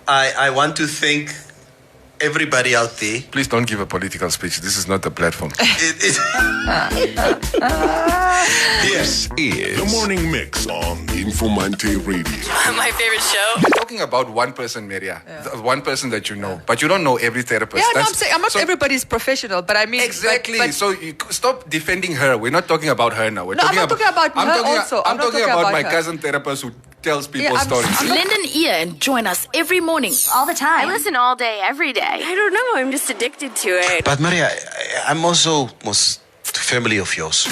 I want to thank everybody out there. Please don't give a political speech. This is not the platform. This is The Morning Mix on Informanté Radio. My favorite show. You're talking about one person, Maria. The one person that you know. But you don't know every therapist. Yeah, I'm saying everybody's professional, but I mean... Exactly. But so you stop defending her. We're not talking about her now. I'm not talking about her also. I'm talking about my her. cousin therapist who tells people stories. Lend an ear and join us every morning. All the time. I listen all day, every day. I don't know, I'm just addicted to it. But Maria, I'm also most family of yours.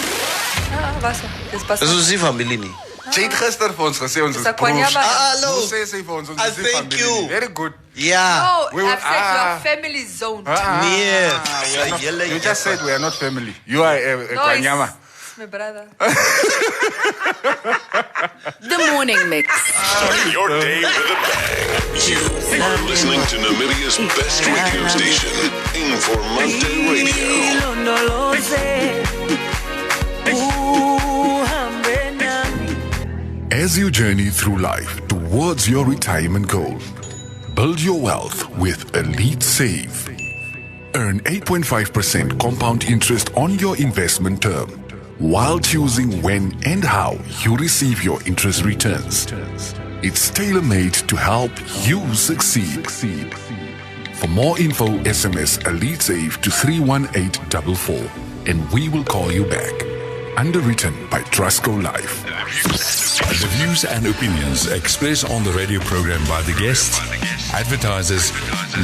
Dis is nie familie nie. Sy het gister vir ons gesê ons is broers. Hallo. Hoe sê sy vir ons is nie Thank familie you. nie. Very good. Yeah. No, I've said your family zone. Nee. You just said we are not family. You are a Kwanyama. It's my brother. The Morning Mix. Starting your day with a bang. You are listening to Namibia's best radio station, Informanté Radio. As you journey through life towards your retirement goal, build your wealth with Elite Save. Earn 8.5% compound interest on your investment term, while choosing when and how you receive your interest returns. It's tailor-made to help you succeed. For more info, SMS Elite Save to 31844 and we will call you back. Underwritten by Trustco Life. The views and opinions expressed on the radio program by the guests, advertisers,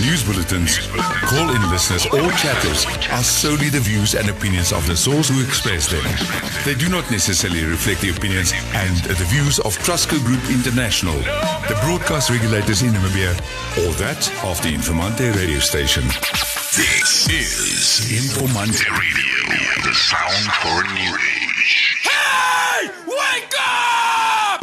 news bulletins, call-in listeners or chatters are solely the views and opinions of the source who express them. They do not necessarily reflect the opinions and the views of Trustco Group International, the broadcast regulators in Namibia, or that of the Informanté radio station. This is Informanté Radio, the sound for a new age. Hey! Wake up!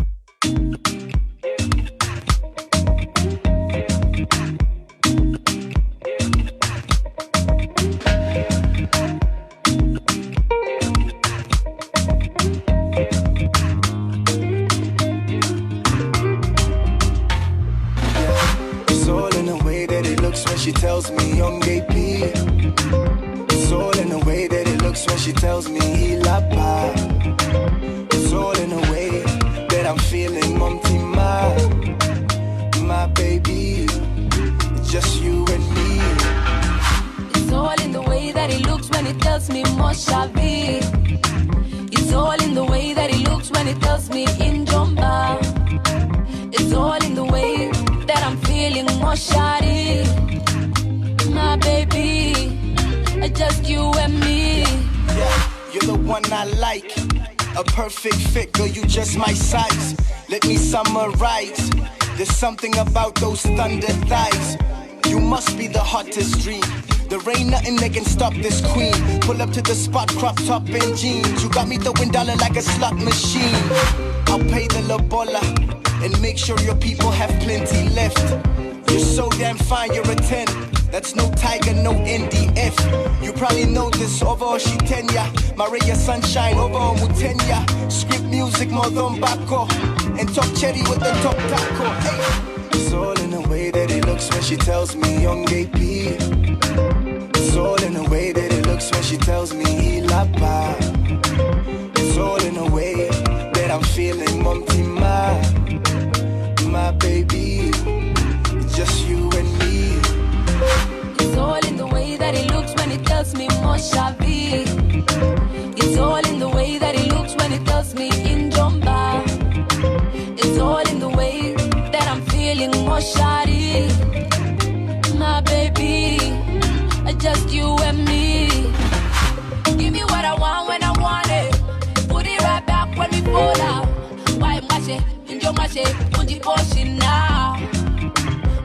It's all in the way that it looks when she tells me I'm gay P. It's all in the way that it looks when she tells me he la pa. It's all in the way that I'm feeling Monty my baby. It's just you and me. It's all in the way that it looks when it tells me Moshavi. It's all in the way that it looks when it tells me in Jomba. It's all in the way that I'm feeling Moshari. My baby, just you and me. Yeah, you're the one I like. A perfect fit, girl, you just my size. Let me summarize. There's something about those thunder thighs. You must be the hottest dream. There ain't nothing that can stop this queen. Pull up to the spot, crop top and jeans. You got me throwing dollar like a slot machine. I'll pay the lobola and make sure your people have plenty left. You're so damn fine, you're a 10. That's no Tiger, no NDF. You probably know this over Oshitenya. Maria Sunshine over Mutenya. Script music more than Bako. And top cherry with the top taco. Hey. It's all in the way that it looks when she tells me I'm gay P. It's all in the way that it looks when she tells me he la pa. It's all in the way that I'm feeling Monty my baby. It's just you and me. It's all in the way that it looks when it tells me Moshavi. It's all in the way that it looks when it tells me in Jomba. It's all in the way that I'm feeling Moshari. My baby, just you and me. Give me what I want when I want it. Put it right back when we fall out. Why mashe, enjoy mashe, unji portion now.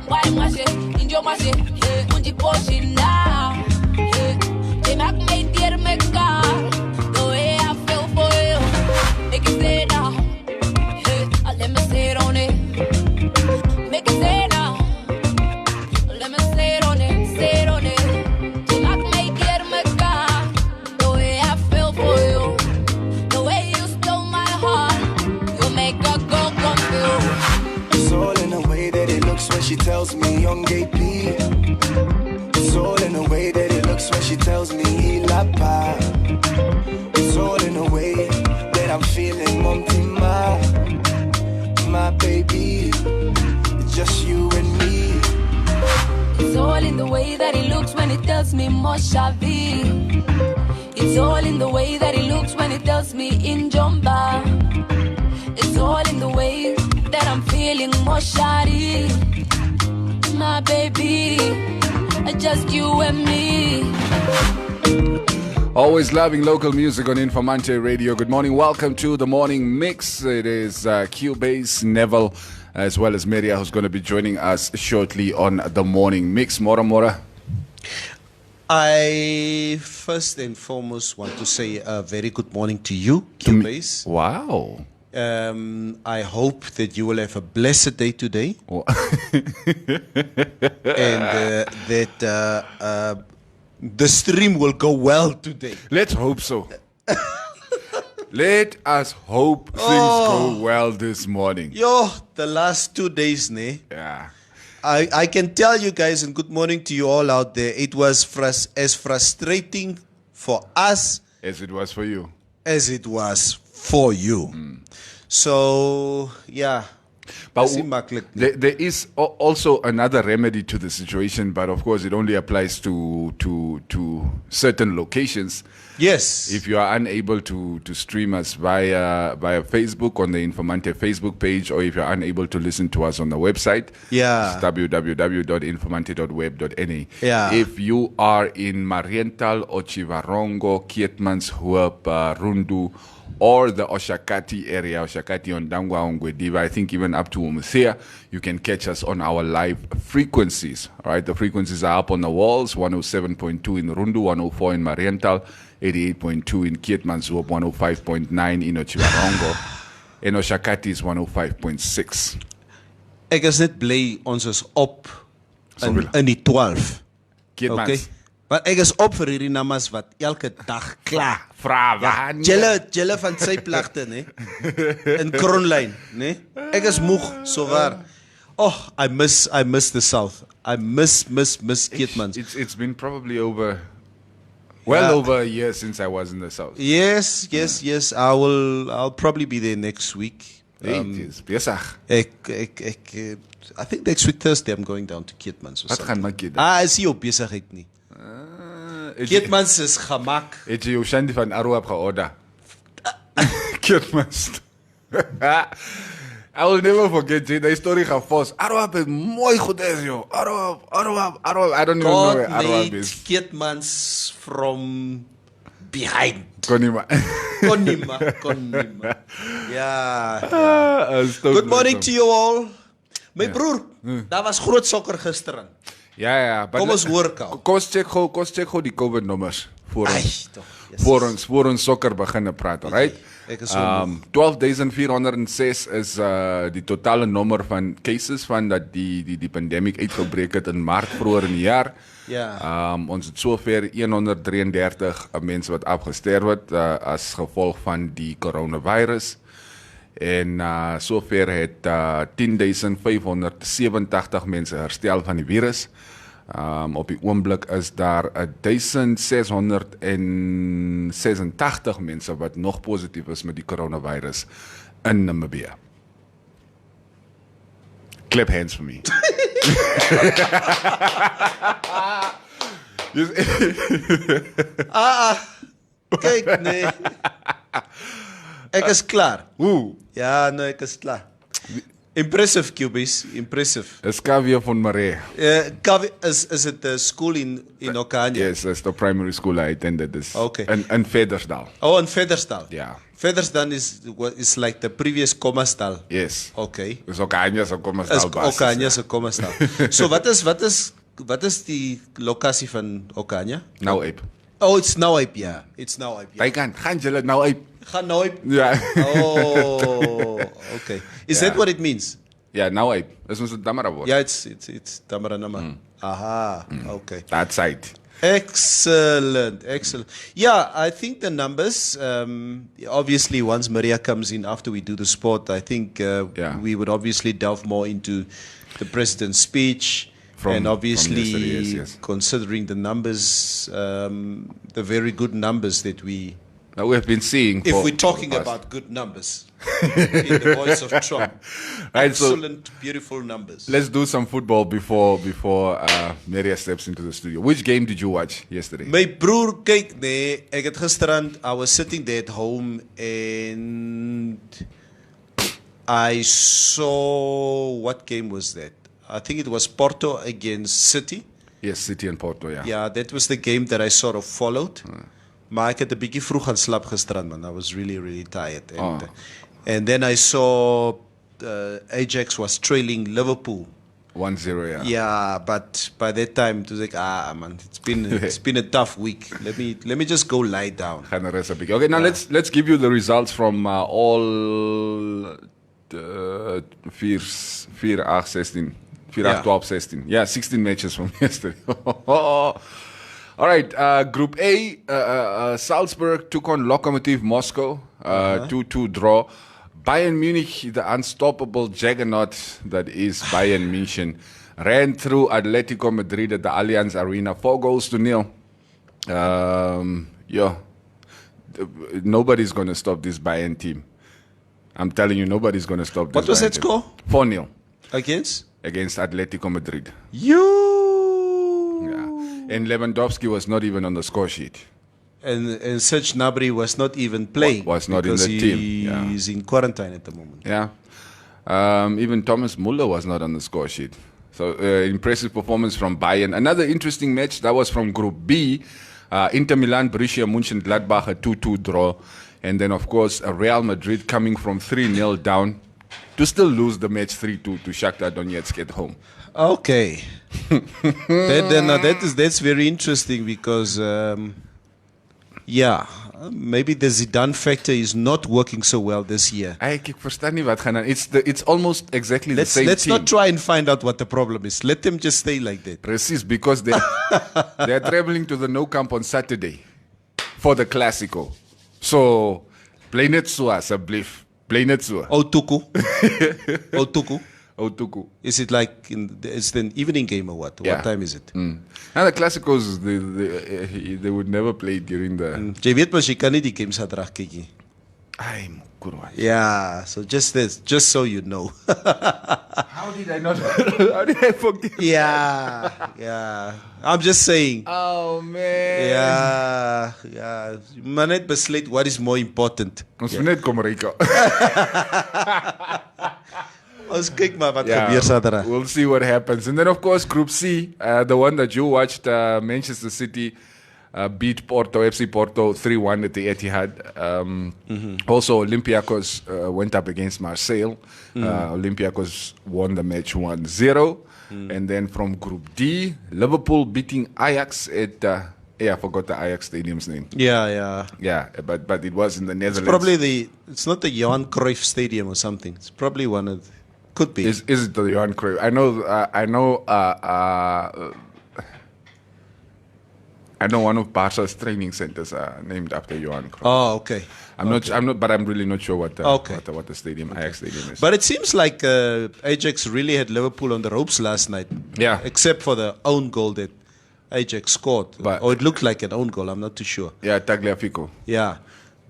Why mashe, enjoy mashe, unji portion now. They make me dear make God. The way I feel for you, make it say now. Let me say it on it. Make it say now. Let me say it on it. Say it on it. They make me dear make God. The way I feel for you, the way you stole my heart, you make a go confused. It's all in the way that it looks when she tells me young AP. It's all in the way that it looks when she tells me ilapa. It's all in the way that I'm feeling montima. My baby, it's just you and me. It's all in the way that it looks when it tells me Moshavi. It's all in the way that it looks when it tells me in Jomba. It's all in the way that I'm feeling Moshari. My baby, just you and me. Always loving local music on Informanté Radio. Good morning. Welcome to the morning mix. It is Q-Base, Neville, as well as Meria, who's going to be joining us shortly on the morning mix. Mora. I first and foremost want to say a very good morning to you, Q-Base. Wow. I hope that you will have a blessed day today. Oh. And that the stream will go well today. Let's hope so. Let us hope things go well this morning. Yo, the last 2 days, ne? Yeah. I can tell you guys, and good morning to you all out there, it was as frustrating for us as it was for you. As it was for you. So, yeah. But there is also another remedy to the situation, but of course it only applies to certain locations. Yes. If you are unable to stream us via Facebook on the Informanté Facebook page, or if you're unable to listen to us on the website, it's www.informanté.web.na. Yeah. If you are in Mariental, Ochivarongo, Keetmanshoop, Rundu, or the Oshakati area, Oshakati on Dangwa, Ongwediva, I think even up to Umuthea, you can catch us on our live frequencies. All right, the frequencies are up on the walls: 107.2 in Rundu, 104 in Mariental, 88.2 in Keetmanshoop, 105.9 in Ochivarongo, en Oshakati is 105.6. Ek is net bly ons is op in die 12. Keetmans. Okay? Maar ek is op vir hierdie namas wat elke dag klaar. Vra Julle van sy plagte, ne? In Kronlyn, ne? Ek is moeg, so waar. Oh, I miss the South. I miss Keetmans. It's been probably over a year since I was in the South. Yes. I'll probably be there next week. I think next week Thursday I'm going down to Keetmans or something. Wat gaan maak jy? Is nie op besigheid nie. Keetmans is gemaak. Het jy jou shandy van Aruap georder? Keetmans. I will never forget the story gaan vast. Aruap is mooi goed is, joh. Aruap. I don't even know where Aruap is. Keetmans from behind. Konima. Ja. Good morning to you all. My broer, daar was groot sokker gisteraan. Ja. Kom ons hoor ka. Kom ons check gou die COVID nummers voor ons sokker begin praat, alright? 12,406 is die totale nommer van cases van dat die pandemic uitgebreek het in Maart vroeër in die jaar. Ja. Ons het sover 133 mense wat afgesterf het as gevolg van die coronavirus. En sover het 10,587 mense herstel van die virus. Op die oomblik is daar 1,686 mense wat nog positief is met die coronavirus in Namibië. Clap hands for me. Kijk, nee. Ek is klaar. Hoe? Ja, nee, ek is klaar. Impressive, Q-Base. Impressive. Is Kavia van Maree. Is it a school in Okanya? Yes, that's the primary school I attended. Okay. In Vedersdal. Oh, in Vedersdal. Yeah. Vedersdal is like the previous Kommasdal. Yes. Okay. Is Okanya se Kommasdal basis. Okanya se Kommasdal. So wat is die lokasie van Okanya? Nou Ape. Oh, it's now Ape, yeah. It's now Ape. Yeah. Gaan julle nou Ape? Gaan nou Ape? Ja. Oh, okay. Is that what it means? Ja, nou Ape. Dis ons Damara woord. Yeah, it's Damara Nama. Aha, okay. That side. Excellent. Yeah, I think the numbers, obviously once Maria comes in after we do the sport, I think we would obviously delve more into the president's speech, and obviously from yesterday, yes. considering the numbers, the very good numbers that we have been seeing. If we're talking about good numbers, in the voice of Trump, right, excellent, beautiful numbers. Let's do some football before Maria steps into the studio. Which game did you watch yesterday? My broer kyk nee, ek het gisterand I was sitting there at home and I saw, what game was that? I think it was Porto against City. Yes, City and Porto, yeah. Yeah, that was the game that I sort of followed. Maar ek het 'n bietjie vroeg gaan slaap gisterand, man. I was really, really tired. And then I saw Ajax was trailing Liverpool 1-0, yeah. Yeah, but by that time it was like, man, it's been a tough week. Let me just go lie down. Okay, now let's give you the results from all 4, 8, 16. 4, 8, 12, 16. Yeah, 16 matches from yesterday. All right, Group A, Salzburg took on Lokomotiv Moscow, 2-2 draw. Bayern Munich, the unstoppable juggernaut that is Bayern München, ran through Atletico Madrid at the Allianz Arena, 4-0. Nobody's going to stop this Bayern team. I'm telling you, nobody's going to stop this. What was Bayern that team. score? 4-0. Against Atletico Madrid. Yeah. And Lewandowski was not even on the score sheet. And Serge Gnabry was not even playing. Was not in the team. He's in quarantine at the moment. Yeah. Even Thomas Muller was not on the score sheet. So impressive performance from Bayern. Another interesting match, that was from Group B. Inter Milan, Borussia Mönchengladbach, a 2-2 draw. And then, of course, Real Madrid coming from 3-0 down to still lose the match 3-2 to Shakhtar Donetsk at home. Okay. That's very interesting because, maybe the Zidane factor is not working so well this year. Ek verstaan nie wat gaan aan. It's almost exactly the same Let's team. not try and find out what the problem is. Let them just stay like that. Precies, because they're traveling to the Nou Camp on Saturday for the Classico. So, play net so asseblief. Play net so. Otuku. Otuku. Is it like it's an evening game or what? Yeah. What time is it? Now the Classicos, they would never play during the... Jy weet mos jy kan nie die game Saterdag kyk nie. Ay, kurwa. Yeah, so just so you know. How did I forget? Yeah. I'm just saying. Oh man. Yeah. Maar net besluit what is more important. Ons moet net kom Rico. Ons kyk maar wat gebeur Saterdag. We'll see what happens. And then of course Group C, the one that you watched, Manchester City beat FC Porto 3-1 at the Etihad. Also Olympiacos went up against Marseille. Olympiacos won the match 1-0. And then from Group D, Liverpool beating Ajax at I forgot the Ajax stadium's name. Yeah, but it was in the Netherlands. It's probably it's not the Johan Cruyff Stadium or something. It's probably one of could be. Is it the Johan Cruyff? I know one of Barca's training centers are named after Johan Cruyff. Oh, okay. I'm not, but I'm really not sure what the stadium, Ajax stadium is. But it seems like Ajax really had Liverpool on the ropes last night. Yeah. Except for the own goal that Ajax scored. Or it looked like an own goal, I'm not too sure. Yeah, Tagliafico. Yeah.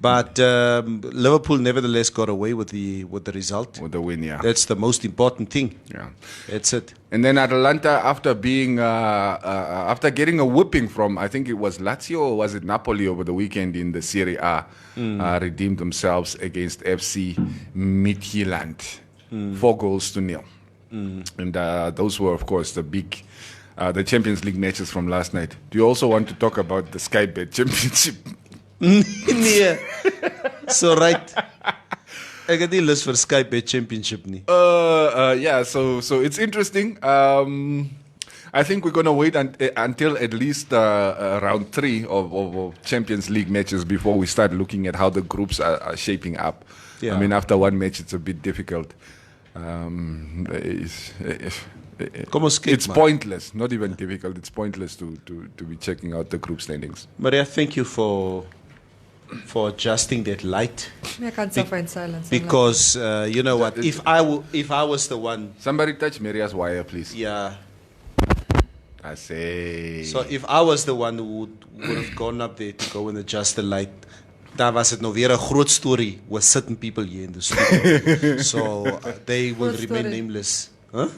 But Liverpool nevertheless got away with the result. With the win, yeah. That's the most important thing. Yeah. That's it. And then Atalanta, after being after getting a whipping from, I think it was Lazio or was it Napoli over the weekend in the Serie A, redeemed themselves against FC Midtjylland, 4-0. And those were, of course, the big, the Champions League matches from last night. Do you also want to talk about the Sky Bet Championship? Nee. So right. Ek het nie lus vir Sky Bet Championship nie. So it's interesting. I think we're going to wait until at least round 3 of Champions League matches before we start looking at how the groups are shaping up. Yeah. I mean, after one match, it's a bit difficult. It's pointless, not even difficult. It's pointless to be checking out the group standings. Maria, thank you for for adjusting that light. I can't suffer in silence. Because you know what? If I was the one, Somebody touch Maria's wire, please. yeah. I say. So if I was the one who would have gone up there to go and adjust the light, dan was het nou weer 'n groot story with certain people here in the studio. So they will Groot remain story. nameless. Huh?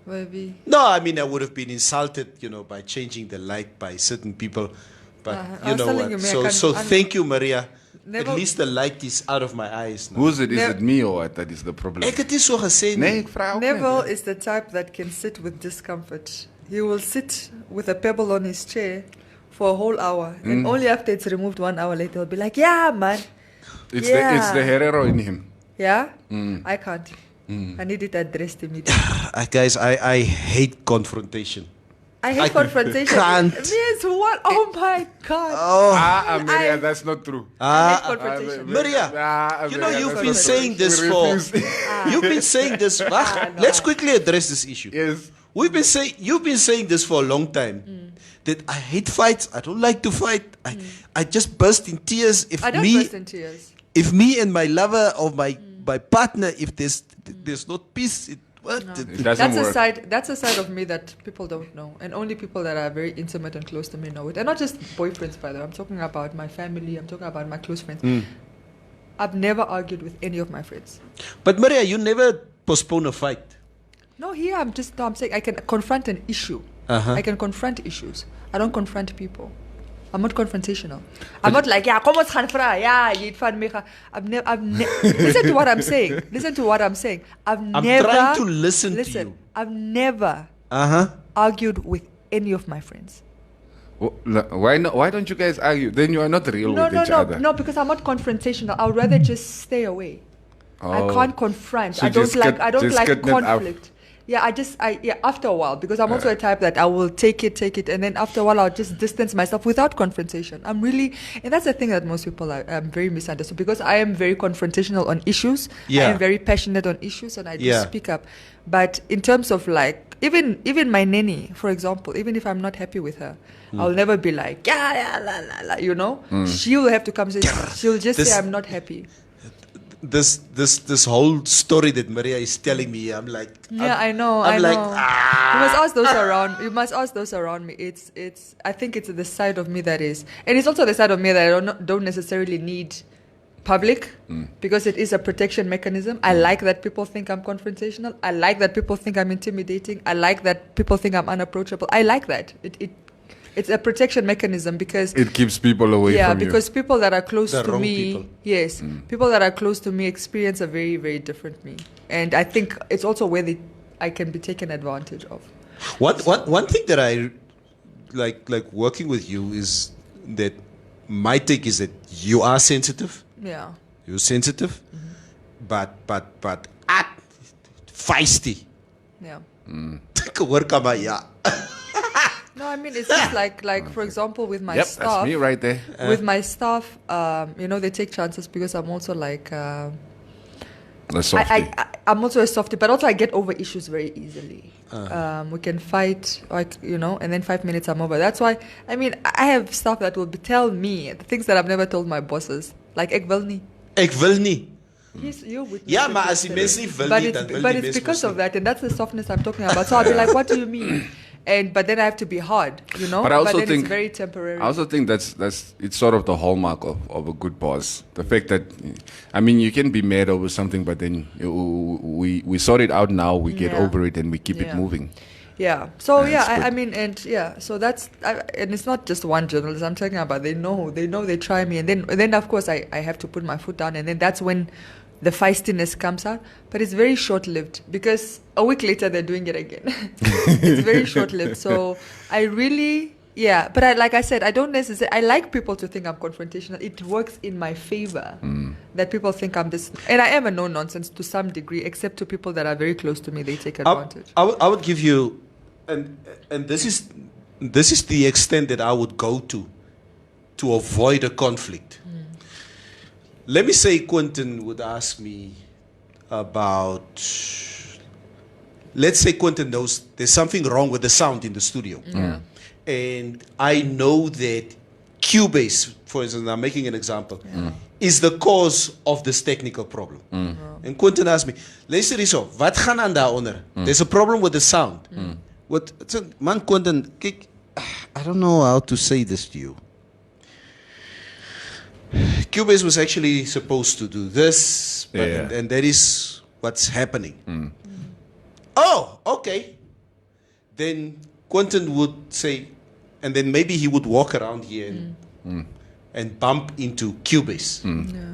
Maybe. No, I mean I would have been insulted, by changing the light by certain people. But I you was know telling what? you, Mia, So I'm- thank you, Maria. Never- At least the light is out of my eyes now. Who's it? Is it me or what? That is the problem. Ek het nie so gesê nie. Nee, ek vra ook Neville net. is the type that can sit with discomfort. He will sit with a pebble on his chair for a whole hour, and only after it's removed 1 hour later, he'll be like, "Yeah, man, It's Yeah. the Herrero in him. yeah." I can't. I need it addressed immediately. Guys, I hate confrontation. I hate confrontation. can't. Means what? Oh my God. Maria, that's not true. I hate confrontation. Maria, Maria, you've that's been not saying true. this We for. refuse. You've been saying this. Let's quickly address this issue. Yes. You've been saying this for a long time. That I hate fights. I don't like to fight. I just burst in tears if I don't me burst in tears. if me and my lover or my partner, if there's not peace, it It doesn't That's a work. side. That's a side of me that people don't know, and only people that are very intimate and close to me know it. And not just boyfriends, by the way. I'm talking about my family. I'm talking about my close friends. I've never argued with any of my friends. But Maria, you never postpone a fight. No, here I'm saying I can confront an issue. I can confront issues. I don't confront people. I'm not confrontational. I'm not like, yeah, kom ons gaan vra. Yeah, jy het van my ge-" Listen to what I'm saying. Listen to what I'm saying. I'm trying to listen to you. I've never argued with any of my friends. Why not? Why don't you guys argue? Then you are not real with each other. No, because I'm not confrontational. I'd rather just stay away. I Oh. can't confront. So I don't just like just get that out. conflict. Yeah, after a while, because I'm also a type that I will take it, and then after a while I'll just distance myself without confrontation. I'm really, and that's the thing that most people are very misunderstood, because I am very confrontational on issues. Yeah. I am very passionate on issues, and I do Yeah. speak up. But in terms of like, even my nanny, for example, even if I'm not happy with her, I'll never be like, yeah, la, la, la, you know? She will have to come say, she'll just This- say, I'm not happy. This whole story that Maria is telling me, I'm like, Yeah, I know. I'm I like, know. You must ask those around. You must ask those around me. It's. I think it's the side of me that is, and it's also the side of me that I don't necessarily need public, because it is a protection mechanism. I like that people think I'm confrontational. I like that people think I'm intimidating. I like that people think I'm unapproachable. I like that. It's a protection mechanism, because It keeps people away yeah, from you. because people that are close The to wrong me, people. yes, people that are close to me experience a very, very different me, and I think it's also where I can be taken advantage of. One thing that I like working with you is that my take is that you are sensitive. Yeah, You're sensitive, but feisty. yeah. Work on my yeah. No, I mean it's just like for example with my Yep, staff. that's me right there. With my staff, they take chances, because I'm also like. The softie. I'm also a softie, but also I get over issues very easily. We can fight, and then 5 minutes I'm over. That's why, I mean, I have staff that will tell me the things that I've never told my bosses. Like, ek wil nie. Ek wil nie. Yes, you would. Ja, maar as die mens nie wil But nie, it's, dan wil but die it's mens because mos of nie. that, and that's the softness I'm talking about. So I'll be like, what do you mean? But then I have to be hard, But I also then think it's very temporary. I also think that's it's sort of the hallmark of a good boss. The fact that, I mean, you can be mad over something, but then we sort it out now. We get Yeah. over it and we keep it Yeah. moving. Yeah. So That's I good. mean, and yeah. So that's and it's not just one journalist I'm talking about. They know. They try me, and then of course I have to put my foot down, and then that's when the feistiness comes out. But it's very short lived, because a week later they're doing it again. It's very short lived. So I really. Yeah, but like I said, I don't necessarily. I like people to think I'm confrontational. It works in my favor that people think I'm this, and I am a no nonsense to some degree, except to people that are very close to me. They take advantage. I would give you, and this is the extent that I would go to avoid a conflict. Let me say Quentin would ask me about, let's say Quentin knows there's something wrong with the sound in the studio. And I know that Cubase, for instance, I'm making an example, is the cause of this technical problem. And Quentin asked me, luister hierso, wat gaan aan daaronder? There's a problem with the sound. What, man, Quentin, kyk, I don't know how to say this to you. Cubase was actually supposed to do this, but and that is what's happening. Oh, okay. Then Quentin would say, and then maybe he would walk around here and bump into Cubase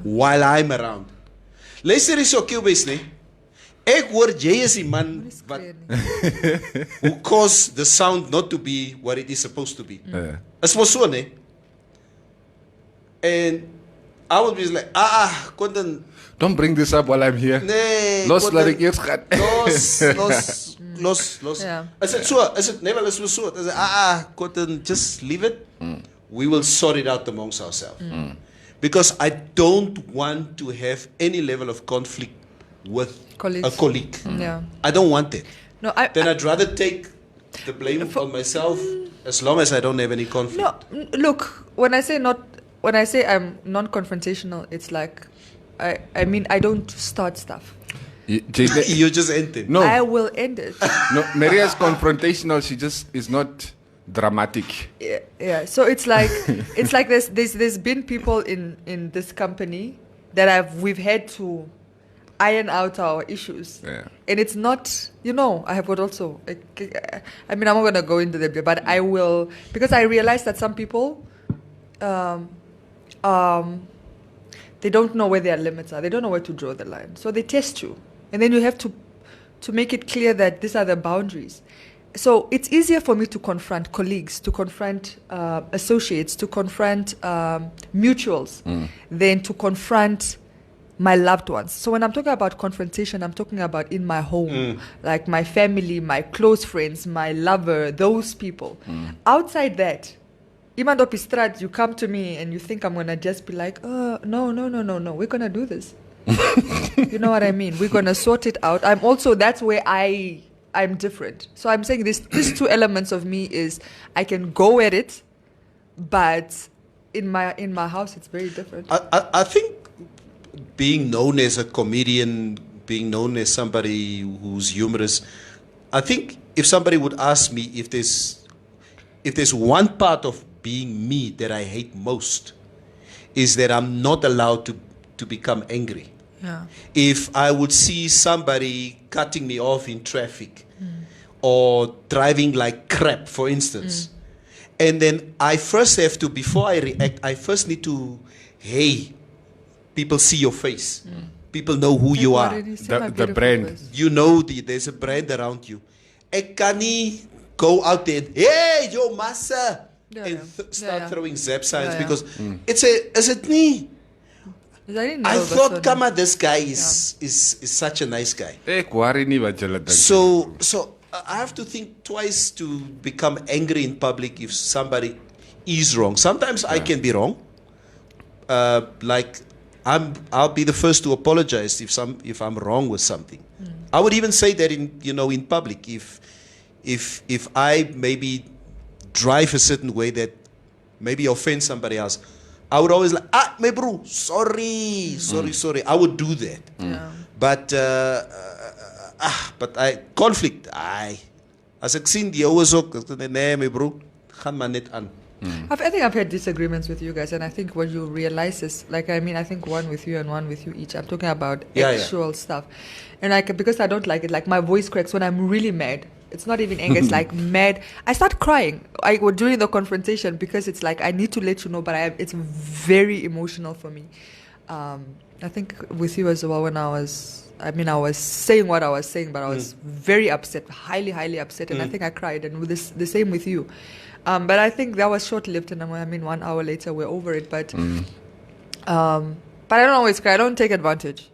while I'm around. Luister is so Cubase, ne? Ek hoor jy is die man wat who caused the sound not to be what it is supposed to be. Is mos so, ne? And I would be like, Quentin, don't bring this up while I'm here. Nee, Los, laat ek eers gaan. Los. Is it so? Is it never so? I said, Quentin, just leave it. We will sort it out amongst ourselves. Because I don't want to have any level of conflict with a colleague. I don't want it. No, then I'd rather take the blame on myself as long as I don't have any conflict. No, look, when I say I'm non-confrontational, it's like, I mean, I don't start stuff. You just end it. No. I will end it. No, Maria's confrontational. She just is not dramatic. Yeah. So it's like there's been people in this company that we've had to iron out our issues. And it's not, I have got also, I mean, I'm not going to go into the, but I will, because I realize that some people, they don't know where their limits are. They don't know where to draw the line. So they test you. And then you have to make it clear that these are the boundaries. So it's easier for me to confront colleagues, to confront associates, to confront mutuals, than to confront my loved ones. So when I'm talking about confrontation, I'm talking about in my home, like my family, my close friends, my lover, those people. Outside that, even though Pistrat, you come to me and you think I'm going to just be like, no, we're going to do this. You know what I mean? We're going to sort it out. That's where I'm different. So I'm saying these two elements of me is I can go at it, but in my house it's very different. I think being known as a comedian, being known as somebody who's humorous, I think if somebody would ask me if there's one part of being me that I hate most, is that I'm not allowed to become angry. If I would see somebody cutting me off in traffic or driving like crap, for instance, and then I first have to, before I react, I first need to, hey, people see your face. People know who you are. The brand. You know, there's a brand around you. Ek kan nie go out there and, hey, yo, massa, and start throwing zap signs because is it me? I thought, Kama, this guy is such a nice guy. So I have to think twice to become angry in public if somebody is wrong. Sometimes I can be wrong. Like I'll be the first to apologize if I'm wrong with something. I would even say that in public if I maybe drive a certain way that maybe offends somebody else, I would always my bro, sorry. I would do that. But conflict, as ek sien die oues ook, nee my bro, gaan maar net aan. I think I've had disagreements with you guys, and I think what you realize is, I think one with you and one with you each. I'm talking about actual stuff, and because I don't like it, my voice cracks when I'm really mad. It's not even anger; it's like mad. I start crying. During the confrontation because it's like I need to let you know, but it's very emotional for me. I think with you as well. When I was saying what I was saying, but I was very upset, highly, highly upset, and I think I cried. And with the same with you. But I think that was short-lived, and 1 hour later we're over it. But I don't always cry. I don't take advantage.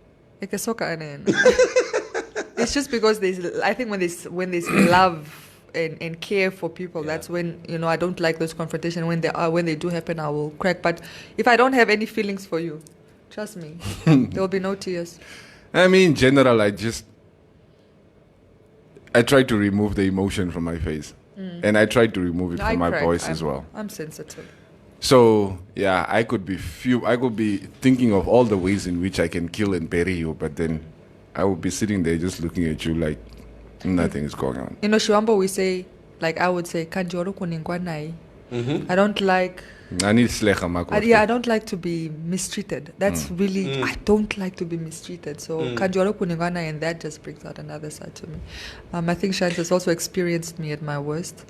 It's just because I think when there's love and care for people, that's when I don't like those confrontations. When they do happen, I will crack. But if I don't have any feelings for you, trust me, there will be no tears. I mean, in general, I try to remove the emotion from my face. And I try to remove it from my voice as well. I'm sensitive. So yeah, I could be thinking of all the ways in which I can kill and bury you, but then I would be sitting there just looking at you like nothing is going on. You know, Shiwambo, we say, like I would say, Kanjoro kuningwanai. I don't like. I don't like to be mistreated. That's really, I don't like to be mistreated. So Kanjoro kuningwanai, and that just brings out another side to me. I think Shans has also experienced me at my worst.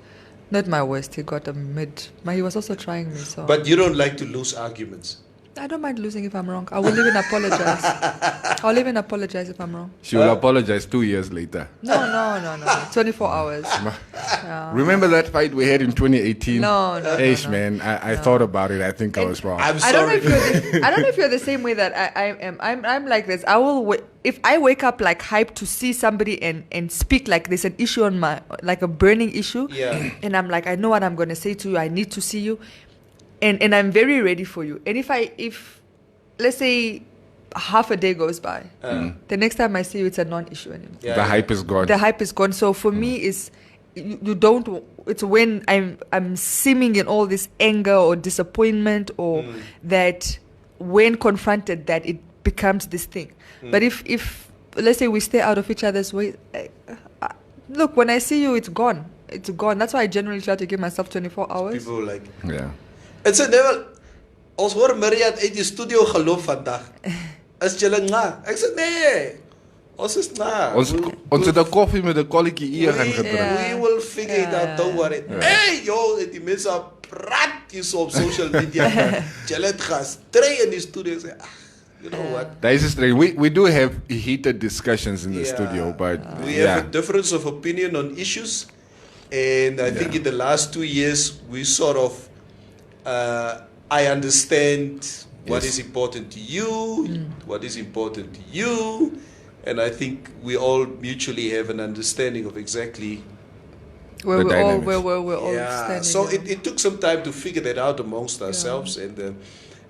Not my worst. He got a mid. He was also trying me. So. But you don't like to lose arguments. I don't mind losing if I'm wrong. I will even apologize. I'll even apologize if I'm wrong. She will apologize 2 years later. No. 24 hours. Remember that fight we had in 2018? No. Man, I thought about it. I think I was wrong. I'm sorry. I don't know if you're the same way that I am. I'm like this. I will if I wake up like hyped to see somebody and speak like there's an issue on my, like a burning issue. Yeah. And I'm like, I know what I'm going to say to you. I need to see you. And I'm very ready for you. And if let's say half a day goes by, the next time I see you, it's a non-issue anymore. The hype is gone. The hype is gone. So for me, is you don't. It's when I'm seeming in all this anger or disappointment, or that when confronted, that it becomes this thing. But if let's say we stay out of each other's way, look, when I see you, it's gone. It's gone. That's why I generally try to give myself 24 hours. People like. Yeah. It's a never. Ons hoor Mariat uit die studio geloof vandag. Is julle nga? Ek sê nee. Ons is na. Ons het 'n koffie met 'n kolletjie hier gaan gedrink. We will figure it out. Don't worry. Hey, yo, die mense praat hier so op social media. Julle het gestry in die studio sê. You know what? That is strange. We do have heated discussions in the studio, but we have a difference of opinion on issues, and I think in the last 2 years we sort of. I understand what is important to you, what is important to you, and I think we all mutually have an understanding of exactly where we're all standing. So it took some time to figure that out amongst ourselves, and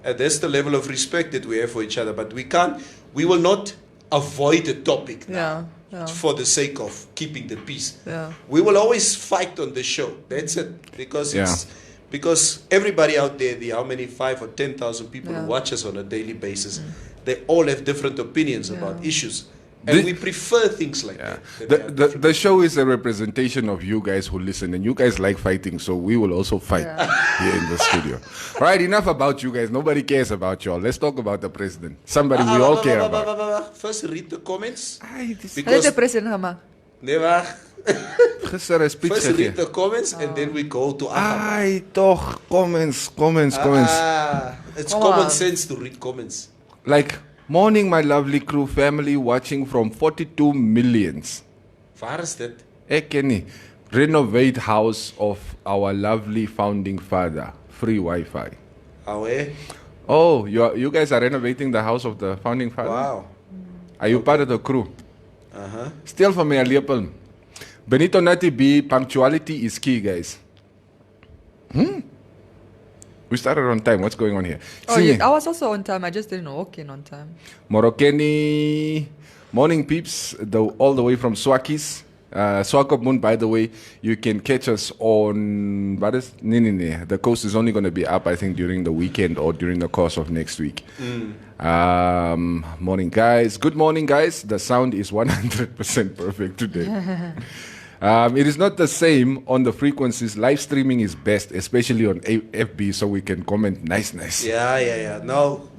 that's the level of respect that we have for each other. But we will not avoid the topic now. For the sake of keeping the peace. We will always fight on the show. That's it, because everybody out there, how many 5,000 or 10,000 people who watch us on a daily basis, they all have different opinions about issues. And we prefer things like that. The show is a representation of you guys who listen, and you guys like fighting, so we will also fight here in the studio. All right, enough about you guys. Nobody cares about y'all. Let's talk about the president. Somebody we all care about. First, read the comments. Because the president, Hama. Never. First read the comments and then we go to Ai, toch, comments. It's common sense to read comments. Like, morning my lovely crew family watching from 42 millions. Waar is dit? Ek ken nie. Renovate house of our lovely founding father. Free Wi-Fi. Oh, you guys are renovating the house of the founding father? Wow. Are you part of the crew? Still for me, Lepel. Benito Nati B, punctuality is key, guys. We started on time. What's going on here? Oh, yes, I was also on time. I just didn't walk in on time. Morokeni, morning peeps, all the way from Swakis. Swakopmund, by the way, you can catch us on... The coast is only going to be up, I think, during the weekend or during the course of next week. Morning, guys. Good morning, guys. The sound is 100% perfect today. It is not the same on the frequencies. Live streaming is best, especially on FB, so we can comment nice. Yeah. No,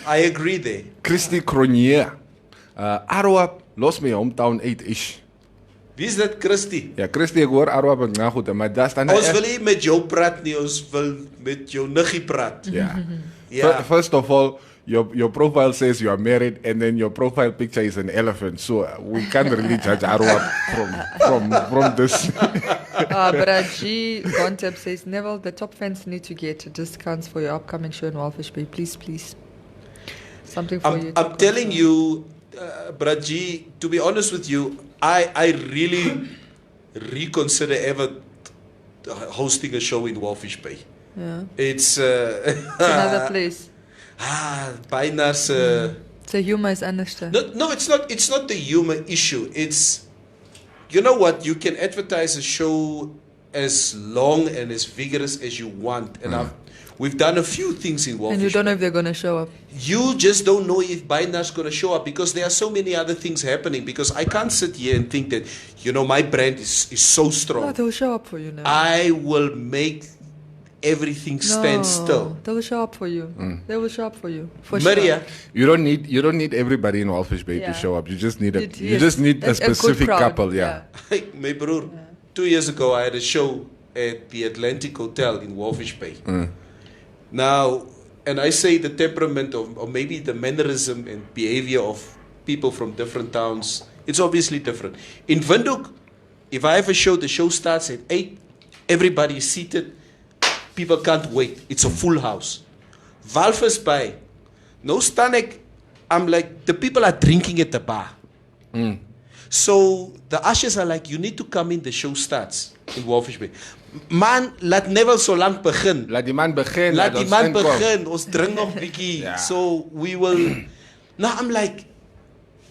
I agree there. Christy Cronier. Arwa, lost my hometown 8-ish. Wie is dat, Christy? Ja, Christy, ek hoor Arwa ben nou goed, maar daar staan... Ons wil nie met jou praat nie, ons wil met jou niggie praat. Yeah. First of all, your profile says you are married, and then your profile picture is an elephant. So we can't really judge Arwa from this. Braji Gontep says, Neville, the top fans need to get discounts for your upcoming show in Walfish Bay. Please. Something for you. I'm telling you, Braji, to be honest with you, I really reconsider ever hosting a show in Walfish Bay. Yeah. It's another place. Byna's the humor is understood. No, it's not. It's not the humor issue. It's, you know what? You can advertise a show as long and as vigorous as you want. And We've done a few things in Walvish. And you don't know if they're going to show up. You just don't know if Bindar's going to show up because there are so many other things happening. Because I can't sit here and think that, my brand is so strong. No, they'll show up for you now. I will make everything stand still. They will show up for you. They will show up for you. For Maria, sure. You don't need everybody in Walvish Bay to show up. You just need a good specific crowd, couple. Yeah. Hey, my broer, 2 years ago I had a show at the Atlantic Hotel in Walvish Bay. Now, and I say the temperament or maybe the mannerism and behavior of people from different towns, it's obviously different. In Windhoek, if I have a show, the show starts at 8, everybody is seated, people can't wait. It's a full house. Walvis Bay, no Stanek, I'm like, the people are drinking at the bar. So the ushers are like, you need to come in, the show starts in Walvish Bay. Man, laat Neville so lank begin. Laat die man begin. Laat die man begin. Ons drink nog bietjie. So we will. Now I'm like,